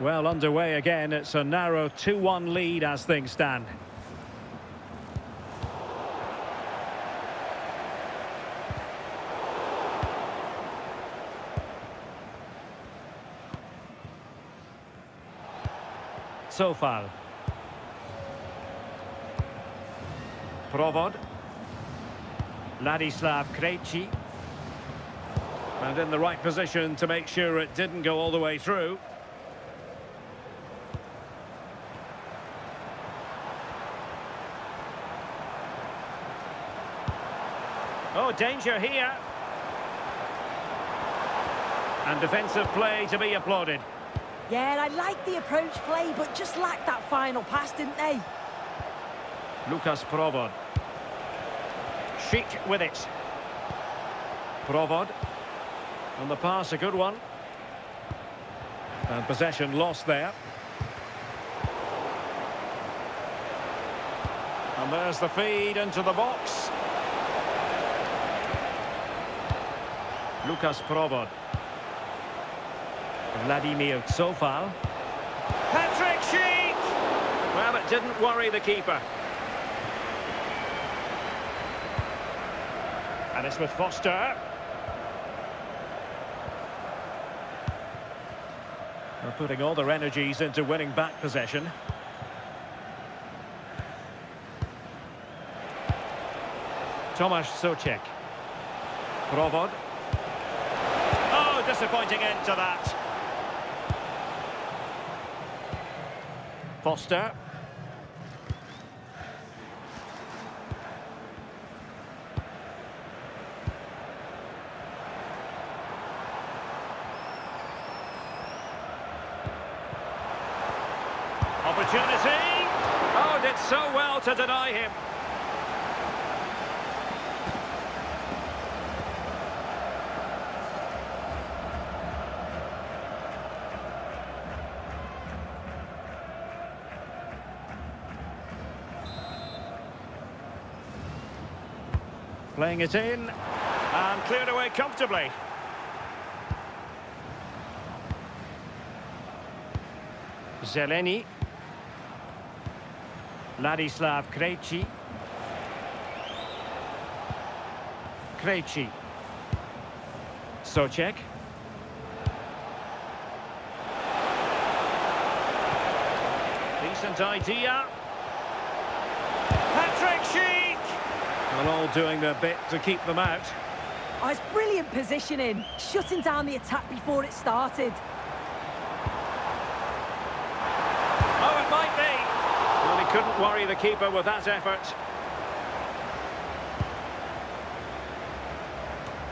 Well, underway again. It's a narrow 2-1 lead as things stand. Sofal. Provod. Ladislav Krejci. And in the right position to make sure it didn't go all the way through. Oh, danger here. And defensive play to be applauded. Yeah, I like the approach play, but just lacked that final pass, didn't they? Lucas Provod. Chic with it. Provod. And the pass, a good one. And possession lost there. And there's the feed into the box. Lucas Provod. Vladimir Sofal. Patrick Schick! Well, it didn't worry the keeper. And it's with Foster. They're putting all their energies into winning back possession. Tomasz Souček. Provod. Oh, disappointing end to that. Foster. Opportunity. Oh, did so well to deny him. Playing it in and cleared away comfortably. Zeleny. Ladislav Krejci. Krejci. Souček. Decent idea. Patrick Schick! And all doing their bit to keep them out. Oh, it's brilliant positioning, shutting down the attack before it started. Oh, it might be. Well, he couldn't worry the keeper with that effort.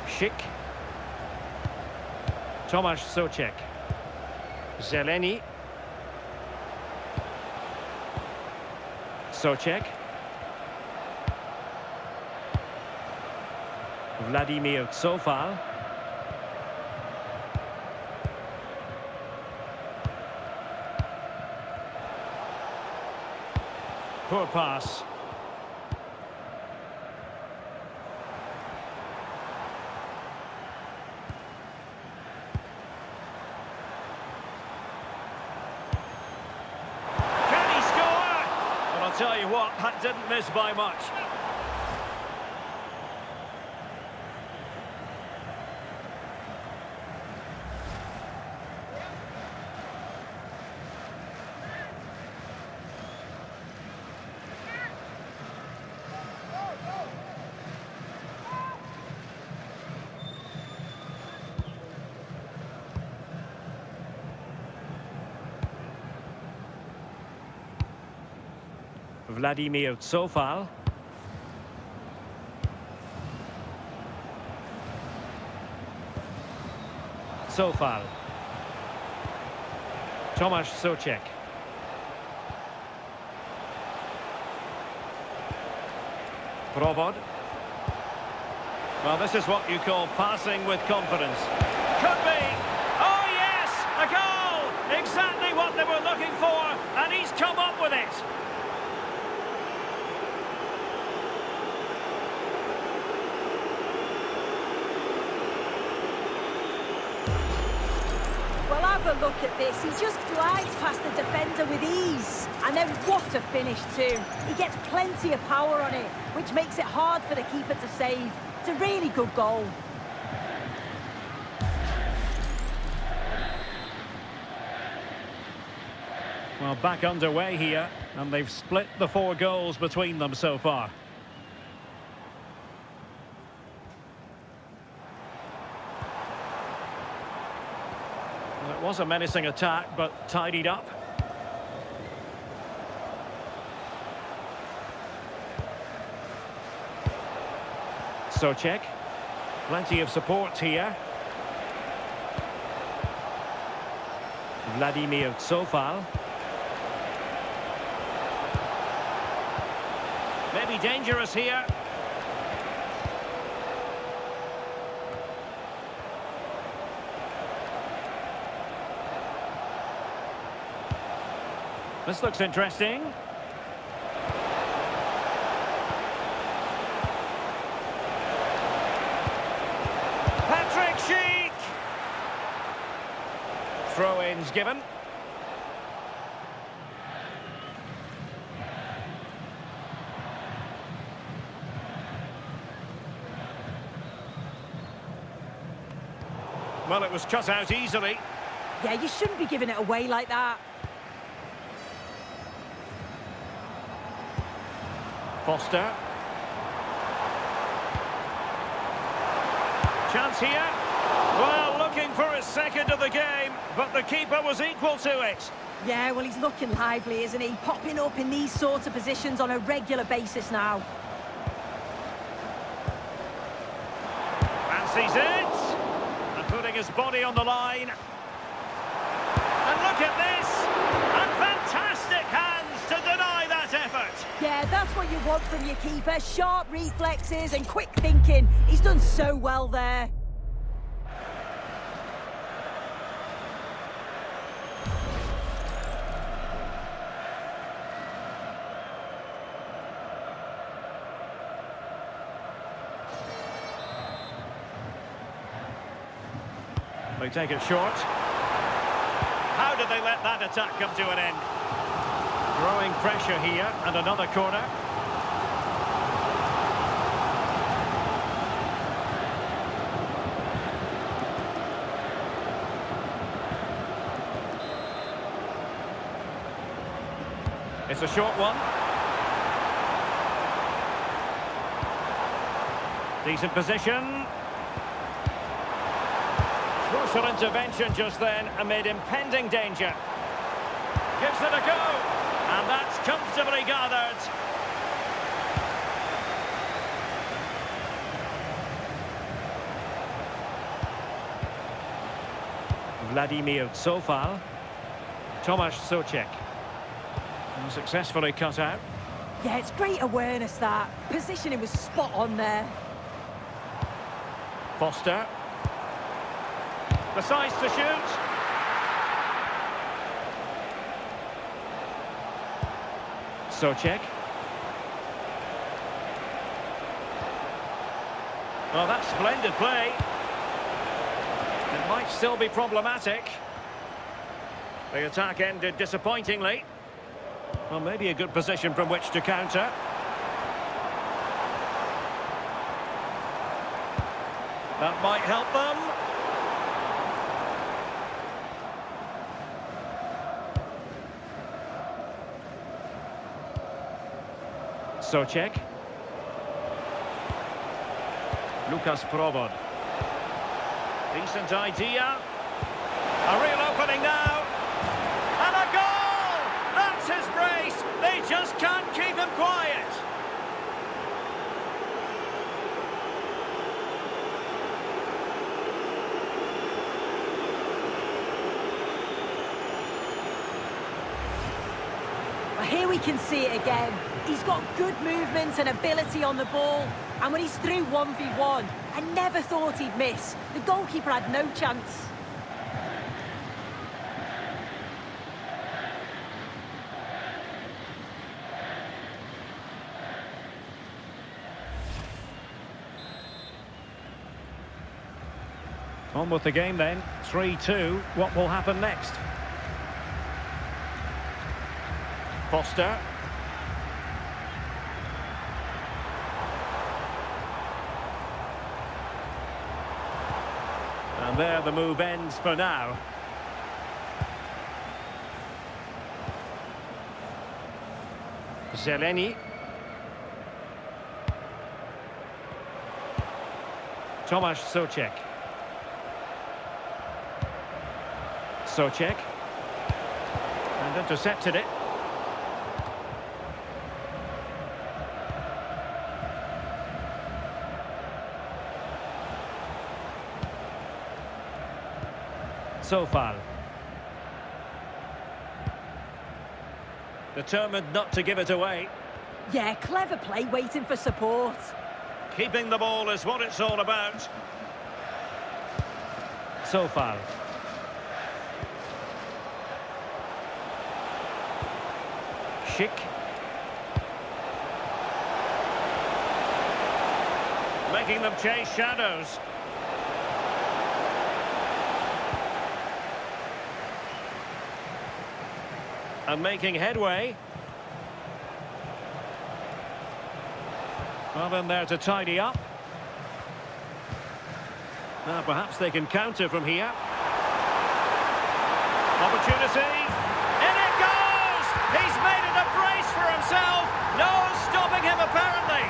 Schick. Tomasz Souček. Zeleny. Souček. Vladimir Sofal. Poor pass. Can he score? Well, I'll tell you what, that didn't miss by much. Vladimir Sofal. Sofal. Tomasz Souček. Provod. Well, this is what you call passing with confidence. Could be. Oh, yes! A goal! Exactly what they were looking for, and he's come up with it. Well, I a look at this. He just glides past the defender with ease. And then what a finish too. He gets plenty of power on it, which makes it hard for the keeper to save. It's a really good goal. Well, back underway here, and they've split the 4 goals between them so far. Well, it was a menacing attack, but tidied up. Socek. Plenty of support here. Vladimir Tsofal. Maybe dangerous here. This looks interesting. Patrick Schick. Throw-ins given. Well, it was cut out easily. Yeah, you shouldn't be giving it away like that. Foster. Chance here. Well, looking for his second of the game, but the keeper was equal to it. Yeah, well, he's looking lively, isn't he? Popping up in these sorts of positions on a regular basis now. Fancies it. And putting his body on the line. And look at this. And fantastic hands to deny that effort. Yeah, that's what you want from your keeper. Sharp reflexes and quick thinking. He's done so well there. They take it short. How did they let that attack come to an end? Growing pressure here, and another corner. It's a short one. Decent position. Crucial intervention just then amid impending danger. Gives it a go. And that's comfortably gathered. Vladimir Tsofal. Tomasz Socek. Successfully cut out. Yeah, it's great awareness, that. Positioning was spot on there. Foster. Decides to shoot. Socek. Well, that's splendid play. It might still be problematic. The attack ended disappointingly. Well, maybe a good position from which to counter. That might help them. Socek. Lucas Provod. Decent idea. A real opening now. And a goal! That's his brace. They just can't keep him quiet. Well, here we can see it again. He's got good movement and ability on the ball. And when he's through 1v1, I never thought he'd miss. The goalkeeper had no chance. On with the game then. 3-2. What will happen next? Foster. And there the move ends for now. Zeleny. Tomasz Souček. Souček. And intercepted it. Sofal. Determined not to give it away. Yeah, clever play, waiting for support. Keeping the ball is what it's all about. Sofal. Schick. Making them chase shadows. And making headway. Well, then there to tidy up. Now perhaps they can counter from here. Opportunity. In it goes! He's made it a brace for himself. No stopping him apparently.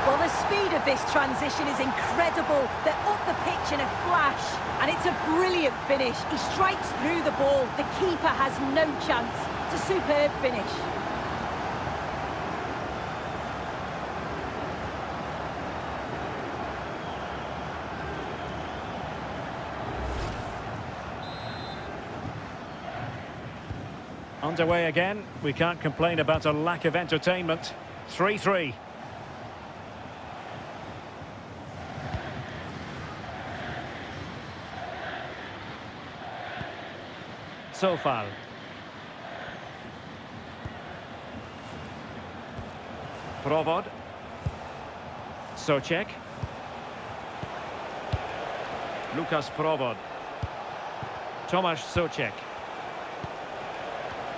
Well, the speed of this transition is incredible. They're up the pitch in a flash, and it's a brilliant finish. He strikes through the ball. The keeper has no chance. It's a superb finish. Underway again. We can't complain about a lack of entertainment. 3-3. Sofal. Provod. Souček. Lukas Provod. Tomasz Souček.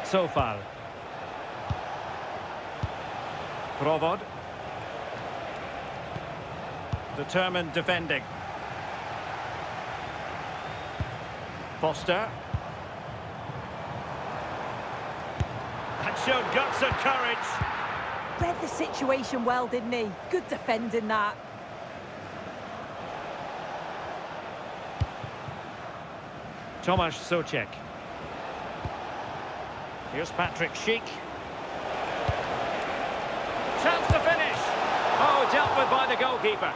Sofal. Provod. Determined defending. Foster. That showed guts and courage. Read the situation well, didn't he? Good defending that. Tomasz Souček. Here's Patrick Schick. Chance to finish. Oh, dealt with by the goalkeeper.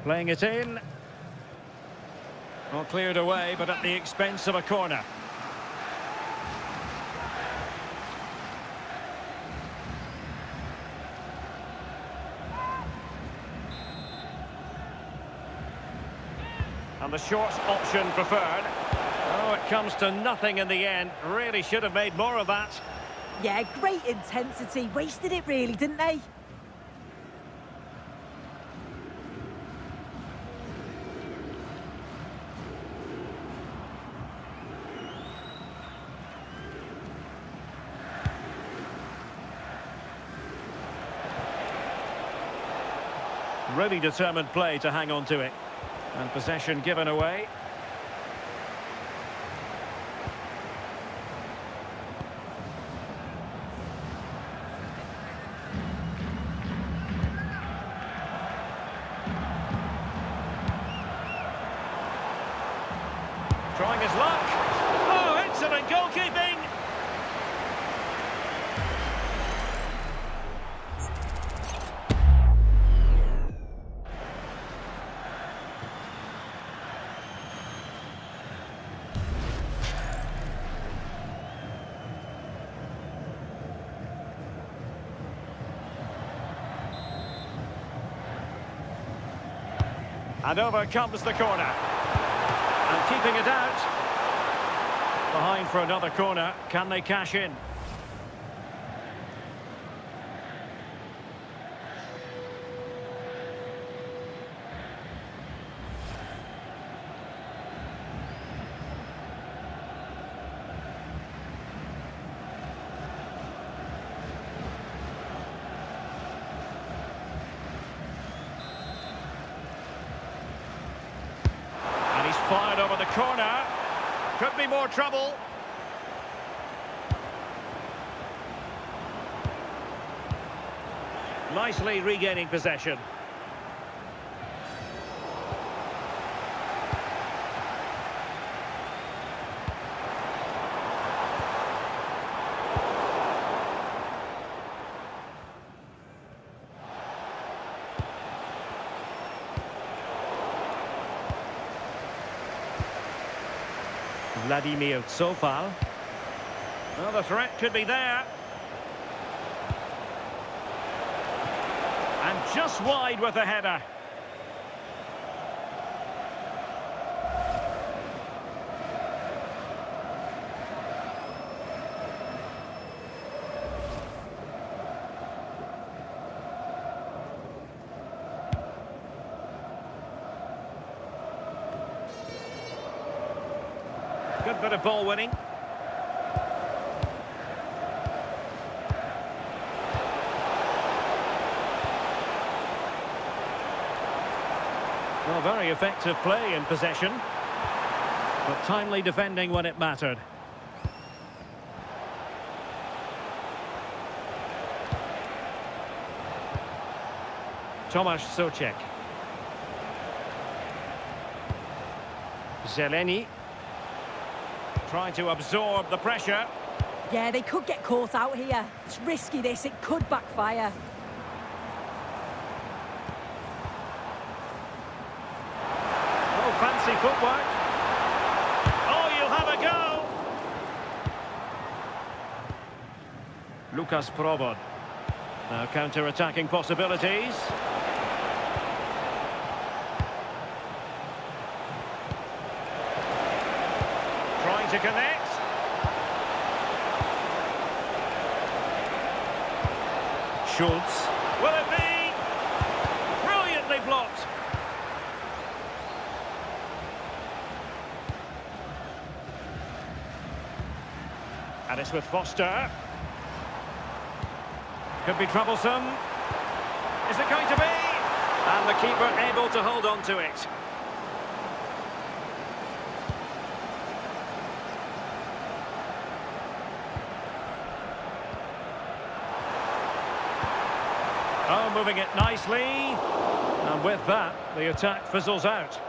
Playing it in. Well, cleared away, but at the expense of a corner. And the short option preferred. Oh, it comes to nothing in the end. Really should have made more of that. Yeah, great intensity. Wasted it really, didn't they? Really determined play to hang on to it. And possession given away. Trying his luck. Oh, excellent goalkeeping. And over comes the corner. And keeping it out. Behind for another corner. Can they cash in? Fired over the corner. Could be more trouble. Nicely regaining possession. Vladimir Tsofal. Well, the threat could be there. And just wide with the header. Good bit of ball winning. Well, very effective play in possession, but timely defending when it mattered. Tomasz Souček. Zeleny. Trying to absorb the pressure. Yeah, they could get caught out here. It's risky this, it could backfire. Oh, fancy footwork. Oh, you'll have a go. Lucas Provod. Now counter-attacking possibilities. To connect. Schultz. Will it be? Brilliantly blocked. And it's with Foster. Could be troublesome. Is it going to be? And the keeper able to hold on to it. Oh, moving it nicely. And with that, the attack fizzles out.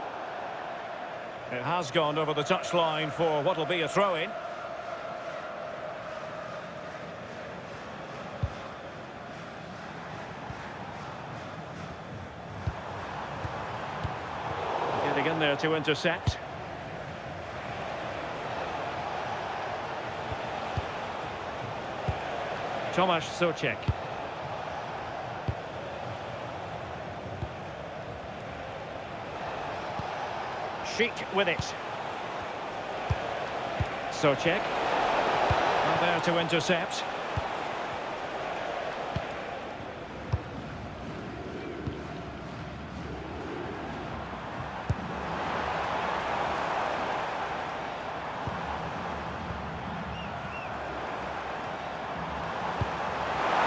It has gone over the touchline for what will be a throw-in. Getting in there to intercept. Tomasz Souček. Sheik with it. Souček. And there to intercept.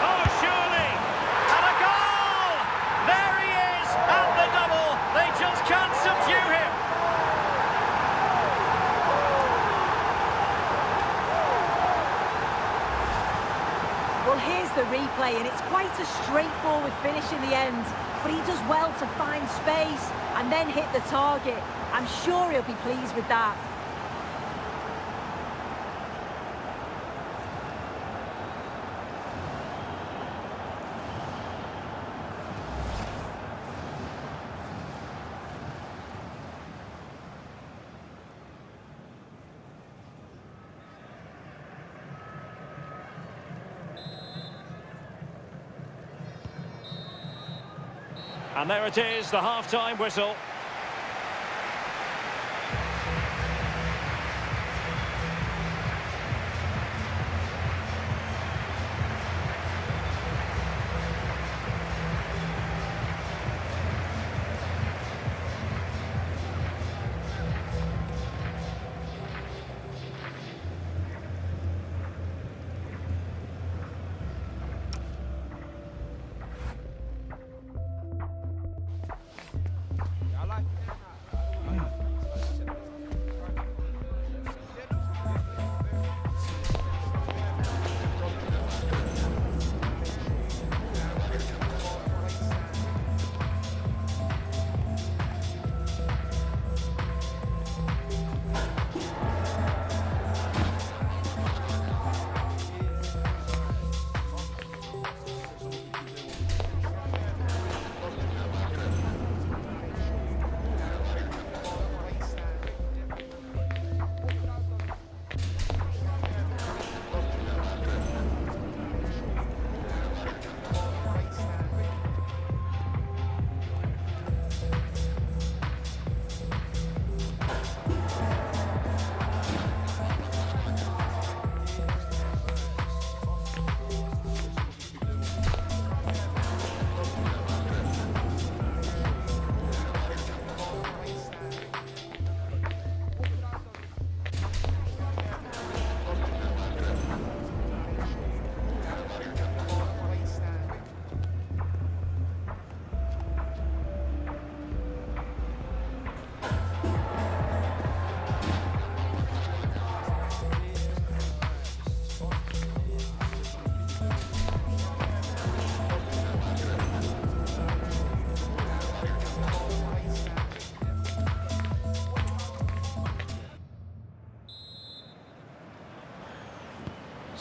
Oh, surely! And a goal! There he is! And the double! They just can't subdue him! Well, here's the replay, and it's quite a straightforward finish in the end. But he does well to find space and then hit the target. I'm sure he'll be pleased with that. And there it is, the half-time whistle.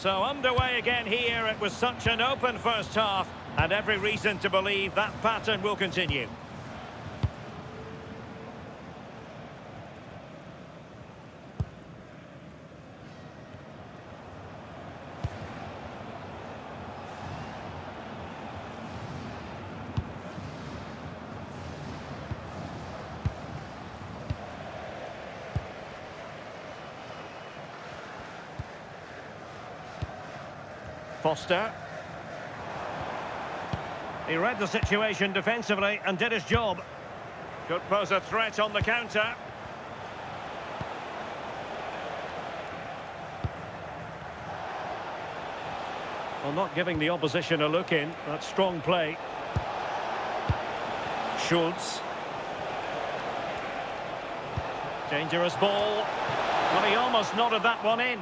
So underway again here. It was such an open first half, and every reason to believe that pattern will continue. Foster. He read the situation defensively and did his job. Could pose a threat on the counter. Well, not giving the opposition a look in. That's strong play. Schultz. Dangerous ball. Well, he almost nodded that one in.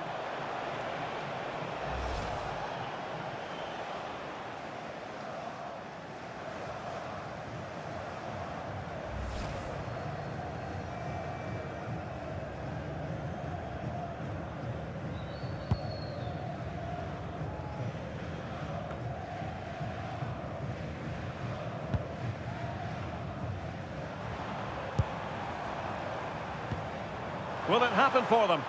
Will it happen for them?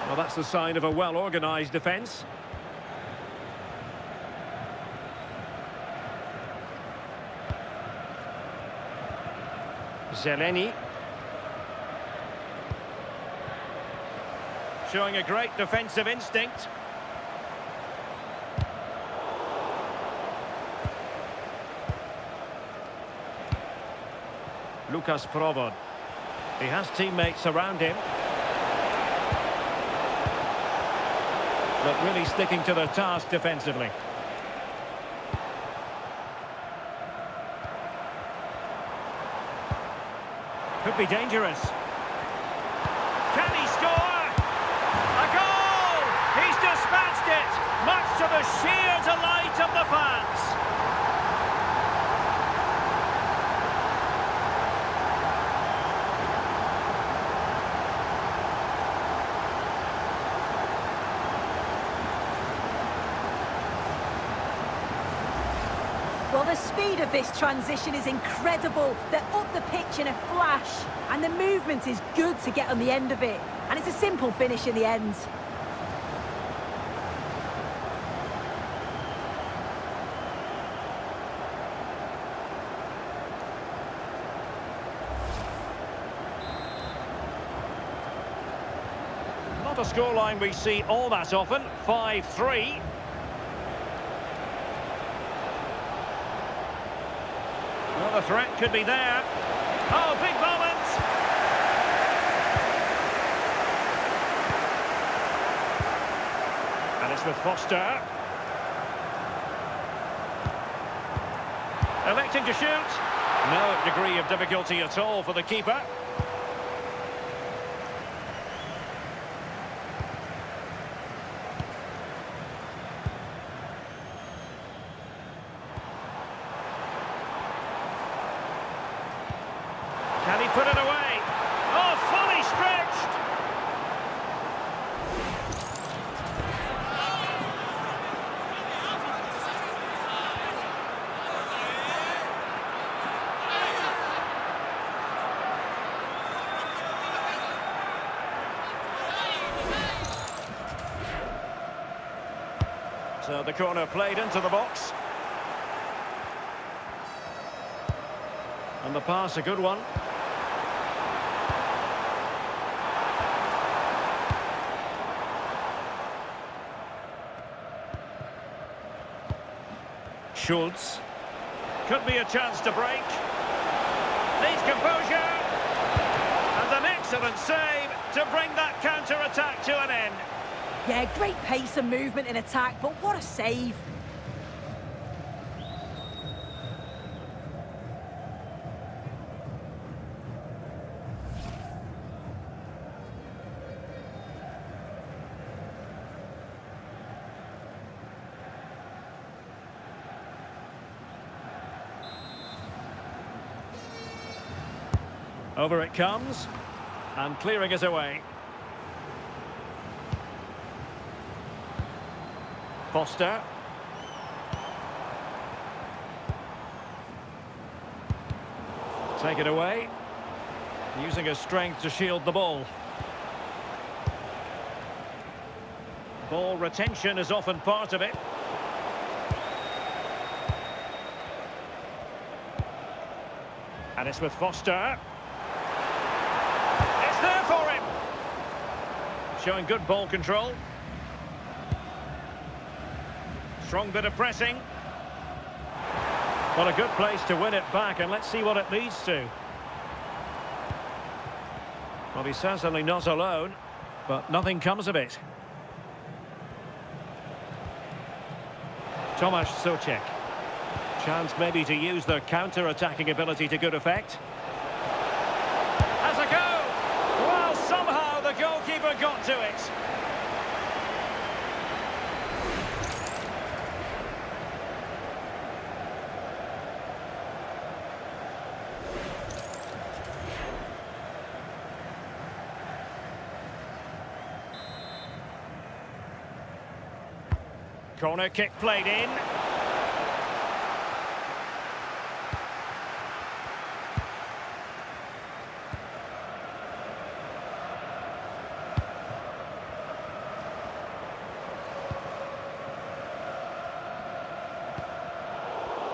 Well, that's the sign of a well-organised defence. Zeleny. Showing a great defensive instinct. Lucas Provod. He has teammates around him. But really sticking to their task defensively. Could be dangerous. Can he score? A goal! He's dispatched it, much to the sheer delight of the fans. Well, the speed of this transition is incredible. They're up the pitch in a flash, and the movement is good to get on the end of it. And it's a simple finish in the end. Not a scoreline we see all that often. 5-3. Well, the threat could be there. Oh, big moment! And it's with Foster. Electing to shoot. No degree of difficulty at all for the keeper. Can he put it away? Oh, fully stretched! So the corner played into the box. And the pass, a good one. Schultz. Could be a chance to break. Needs composure. And an excellent save to bring that counter-attack to an end. Yeah, great pace and movement in attack, but what a save. Over it comes, and clearing it away. Foster. Take it away. Using his strength to shield the ball. Ball retention is often part of it. And it's with Foster. It's there for him. Showing good ball control. Strong bit of pressing. Well, a good place to win it back, and let's see what it leads to. Well, he's certainly not alone, but nothing comes of it. Tomasz Souček. Chance maybe to use their counter-attacking ability to good effect. Has a go! Well, somehow the goalkeeper got to it. Corner kick played in.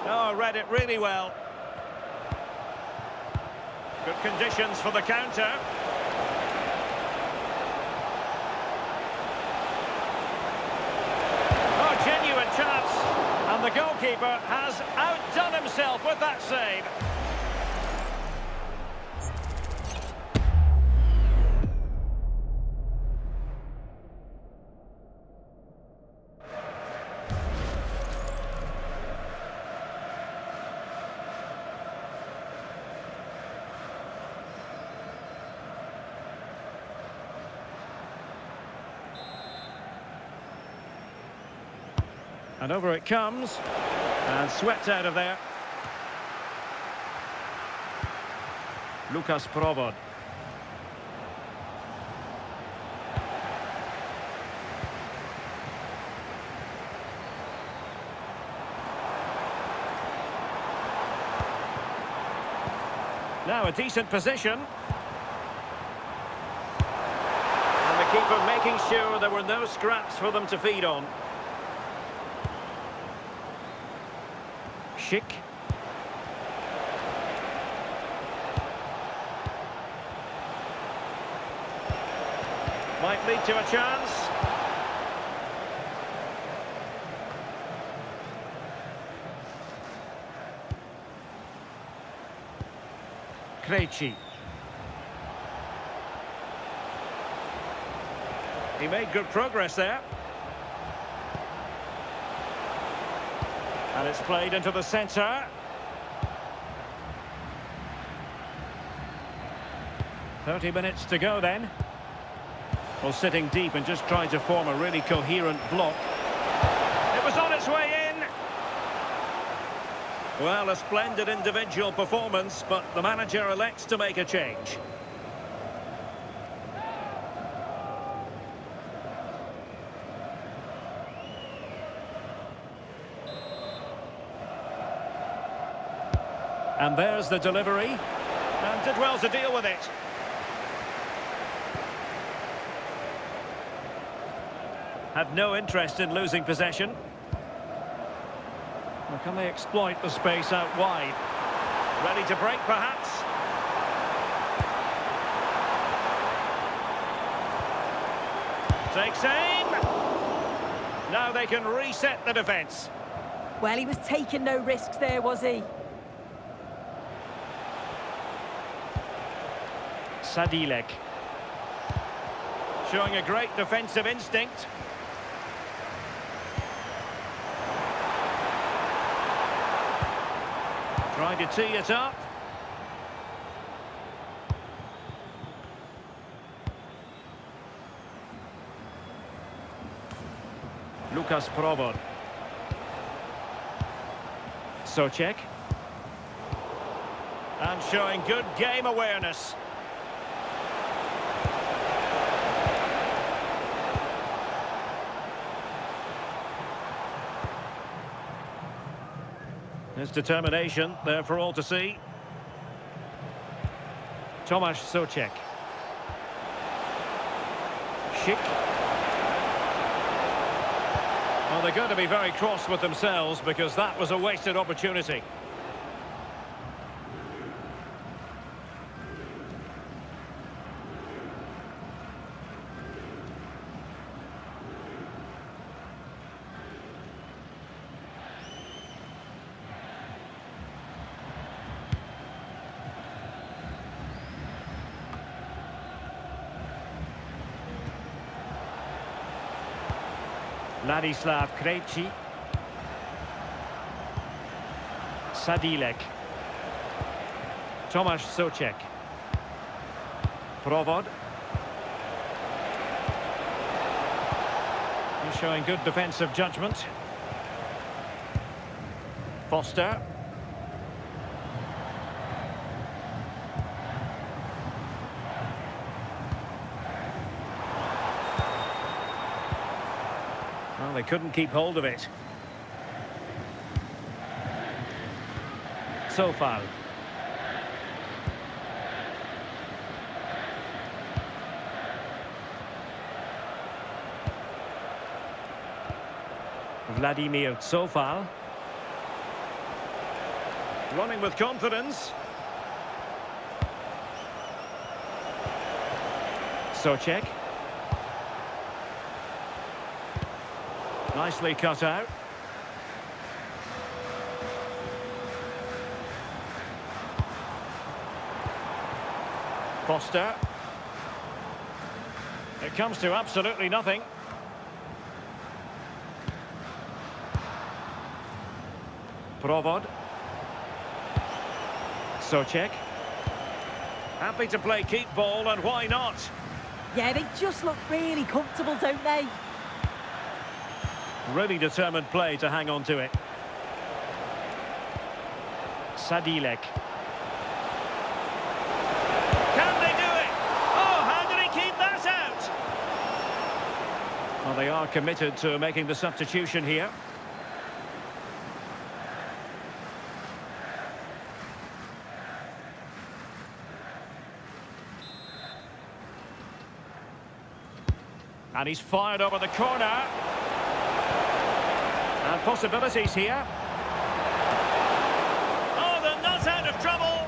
Oh, read it really well. Good conditions for the counter. Genuine chance, and the goalkeeper has outdone himself with that save. And over it comes, and swept out of there. Lukas Provod. Now a decent position. And the keeper making sure there were no scraps for them to feed on. Schick. Might lead to a chance. Krejci. He made good progress there. And it's played into the centre. 30 minutes to go then. Well, sitting deep and just trying to form a really coherent block. It was on its way in. Well, a splendid individual performance, but the manager elects to make a change. And there's the delivery, and did well to deal with it. Had no interest in losing possession. Well, can they exploit the space out wide? Ready to break, perhaps? Takes aim. Now they can reset the defence. Well, he was taking no risks there, was he? Sadilek. Showing a great defensive instinct. Trying to tee it up. Lukas Provod. Souček. And showing good game awareness. His determination there for all to see. Tomasz Souček. Schick. Well, they're going to be very cross with themselves because that was a wasted opportunity. Ladislav Krejci. Sadilek. Tomasz Souček. Provod. He's showing good defensive judgment. Foster. Well, they couldn't keep hold of it. Sofal. Vladimir Sofal. Running with confidence. Souček. Nicely cut out. Foster. It comes to absolutely nothing. Provod. Souček. Happy to play keep ball, and why not? Yeah, they just look really comfortable, don't they? Really determined play to hang on to it. Sadilek. Can they do it? Oh, how did he keep that out? Well, they are committed to making the substitution here. And he's fired over the corner. And possibilities here. Oh, they're not out of trouble.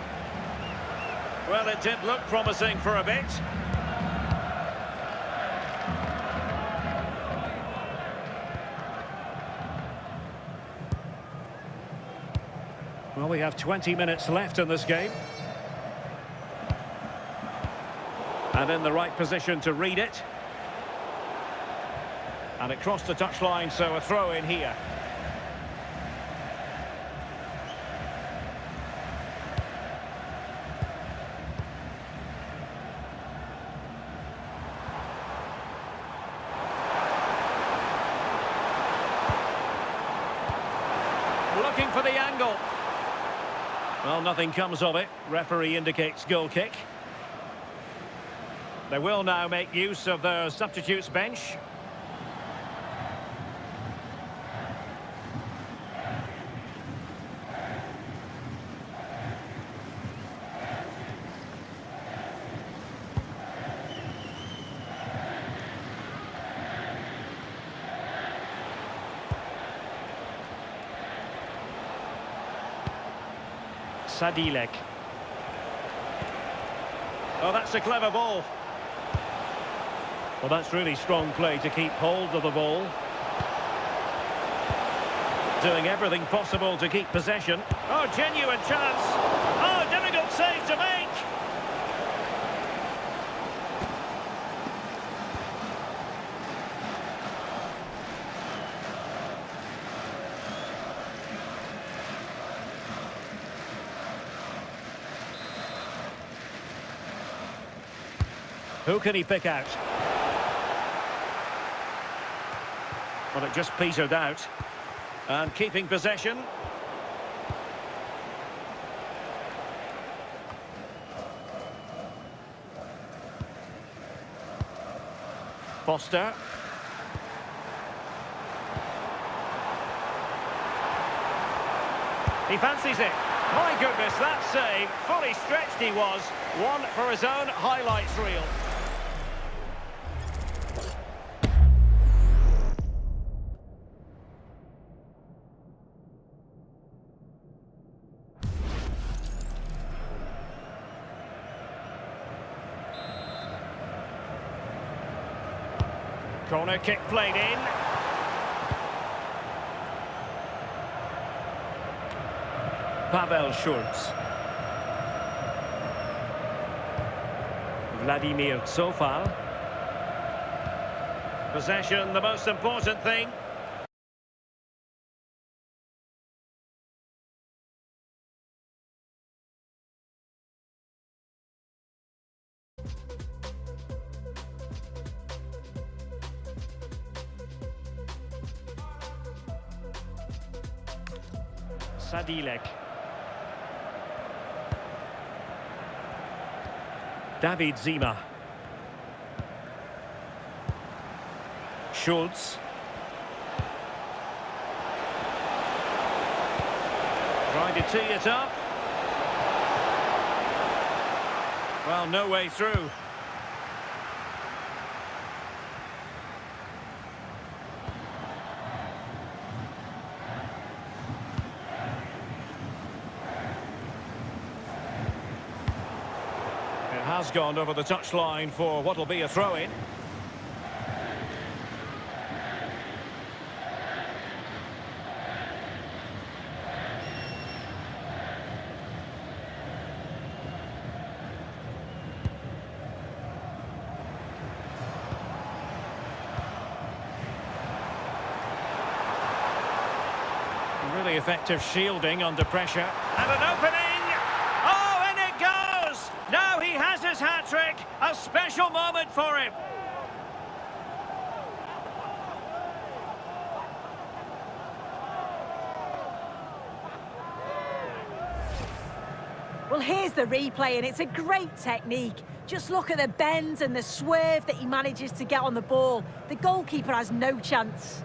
Well, it did look promising for a bit. Well, we have 20 minutes left in this game. And in the right position to read it. And it crossed the touchline, so a throw in here. Looking for the angle. Well, nothing comes of it. Referee indicates goal kick. They will now make use of their substitutes bench. Sadilek. Oh, that's a clever ball. Well, that's really strong play to keep hold of the ball. Doing everything possible to keep possession. Oh, genuine chance. Oh, difficult save to make. Who can he pick out? Well, it just petered out. And keeping possession. Foster. He fancies it. My goodness, that save. Fully stretched he was. One for his own highlights reel. Corner kick played in. Pavel Schulz. Vladimir Zofal. Possession, the most important thing. Sadilek. David Zima. Schulz. Trying to tee it up. Well, no way through. Has gone over the touchline for what will be a throw-in. Really effective shielding under pressure. And an opening! Now he has his hat-trick, a special moment for him. Well, here's the replay, and it's a great technique. Just look at the bend and the swerve that he manages to get on the ball. The goalkeeper has no chance.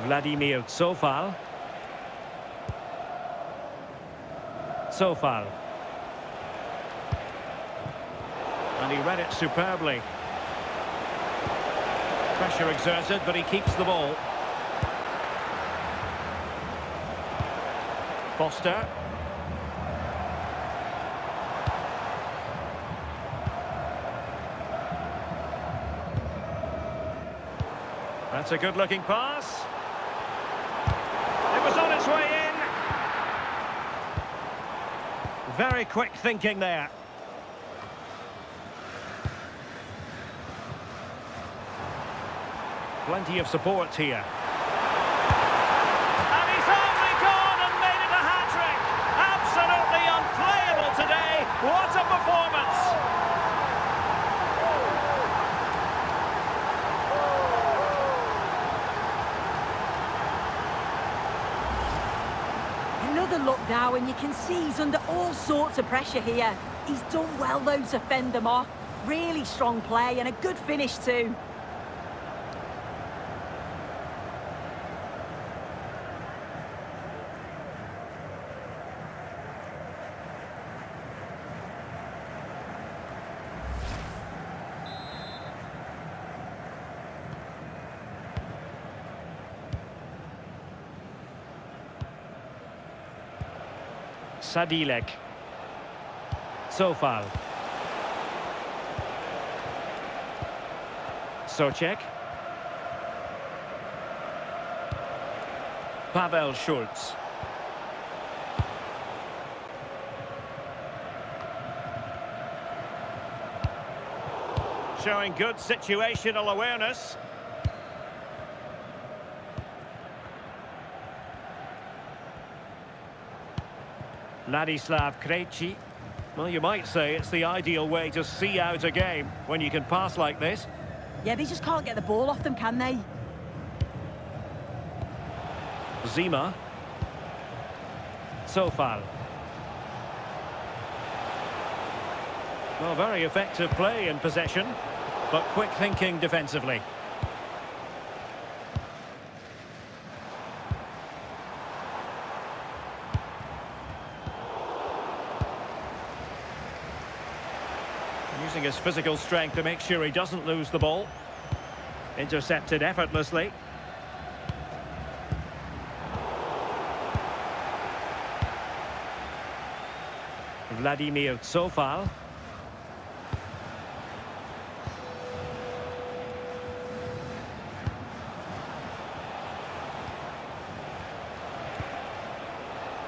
Vladimir Zofal. Zofal. And he read it superbly. Pressure exerted, but he keeps the ball. Foster. That's a good-looking pass. It was on its way in. Very quick thinking there. Plenty of support here. And he's only gone and made it a hat-trick. Absolutely unplayable today. What a performance. Another look now, and you can see he's under all sorts of pressure here. He's done well, though, to fend them off. Really strong play and a good finish, too. Sadilek. Zofal. Socek. Pavel Schulz. Showing good situational awareness. Ladislav Krejci. Well, you might say it's the ideal way to see out a game when you can pass like this. Yeah, they just can't get the ball off them, can they? Zima. Sofal. Well, very effective play in possession, but quick thinking defensively. Using his physical strength to make sure he doesn't lose the ball. Intercepted effortlessly. Vladimir Sofal.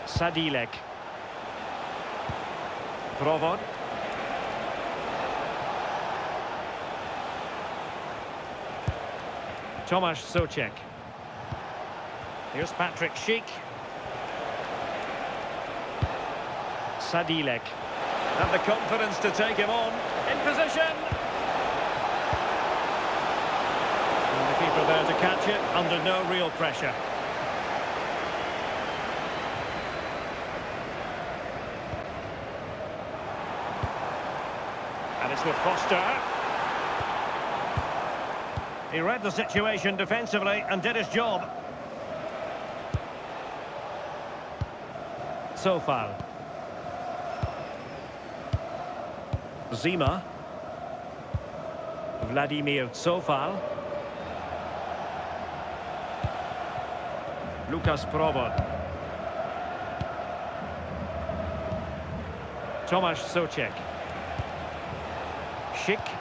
Sadilek. Provod. Tomasz Souček. Here's Patrick Schick. Sadilek. And the confidence to take him on. In position. And the keeper there to catch it under no real pressure. And it's with Foster. He read the situation defensively and did his job. Sofal. Zima. Vladimir Sofal. Lukas Provod. Tomasz Souček. Schick.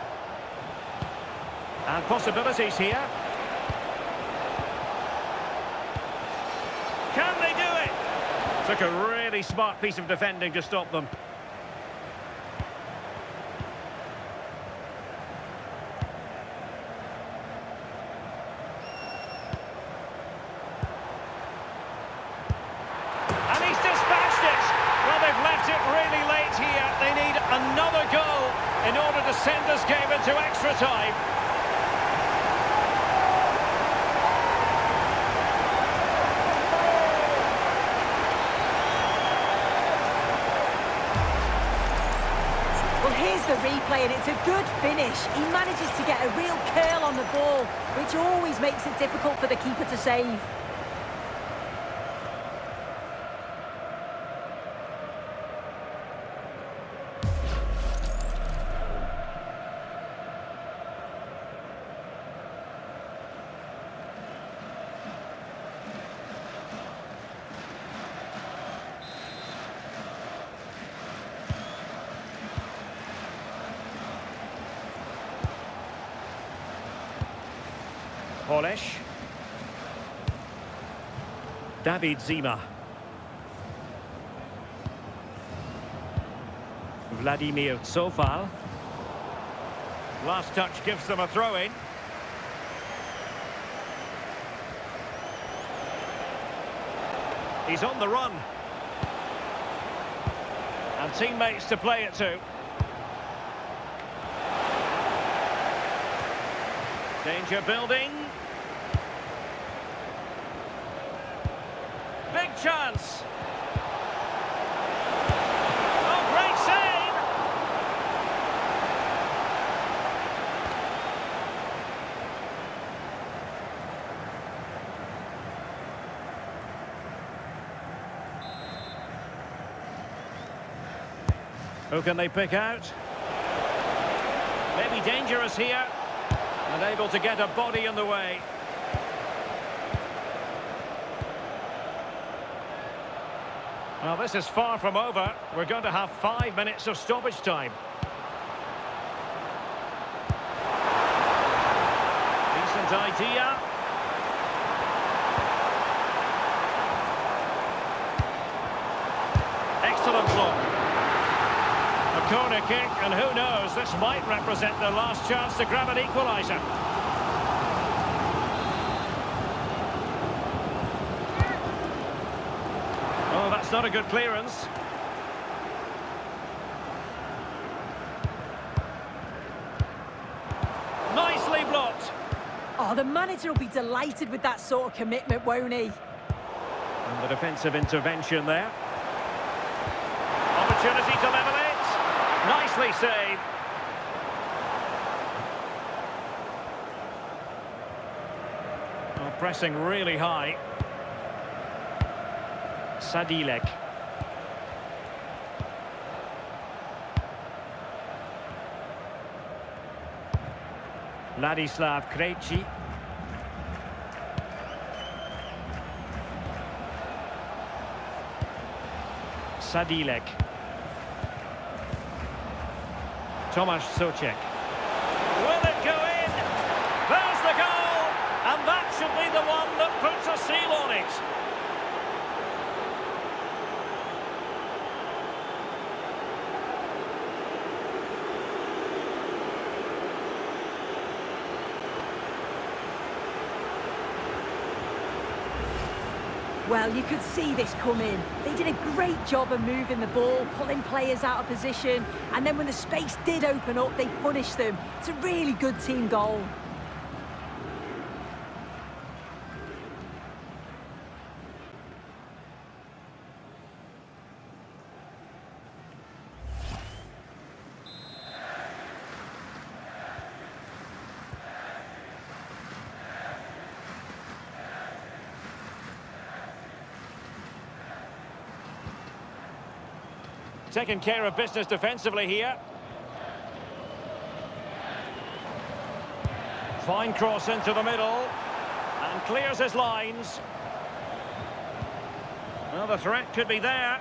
And possibilities here. Can they do it? Took a really smart piece of defending to stop them. And he's dispatched it. Well, they've left it really late here. They need another goal in order to send this game into extra time. Here's the replay, and it's a good finish. He manages to get a real curl on the ball, which always makes it difficult for the keeper to save. Polish. David Zima. Vladimir Sofal. Last touch gives them a throw-in. He's on the run. And teammates to play it to. Danger building. Big chance. Oh, great save. Who can they pick out? Maybe dangerous here. Unable to get a body in the way. Well, this is far from over. We're going to have 5 minutes of stoppage time. Decent idea. Excellent block. A corner kick, and who knows, this might represent their last chance to grab an equaliser. Oh, that's not a good clearance. Nicely blocked. Oh, the manager will be delighted with that sort of commitment, won't he? And the defensive intervention there. Opportunity to level it. Nicely saved. Oh, pressing really high. Sadilek. Ladislav Krejci. Sadilek. Tomasz Souček. Will it go in? There's the goal! And that should be the one that puts a seal on it. Well, you could see this coming. They did a great job of moving the ball, pulling players out of position, and then when the space did open up, they punished them. It's a really good team goal. Taking care of business defensively here. Fine cross into the middle. And clears his lines. Well, the threat could be there.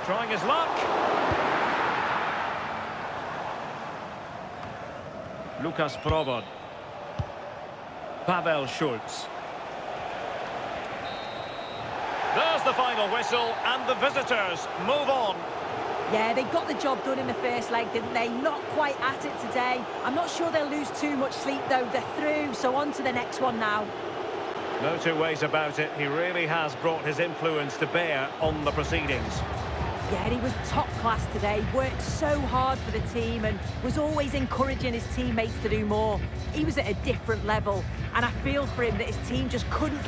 Trying his luck. Lukas Provod. Pavel Schulz. There's the final whistle, and the visitors move on. Yeah, they got the job done in the first leg, didn't they? Not quite at it today. I'm not sure they'll lose too much sleep, though. They're through, so on to the next one now. No two ways about it. He really has brought his influence to bear on the proceedings. Yeah, he was top class today, worked so hard for the team and was always encouraging his teammates to do more. He was at a different level, and I feel for him that his team just couldn't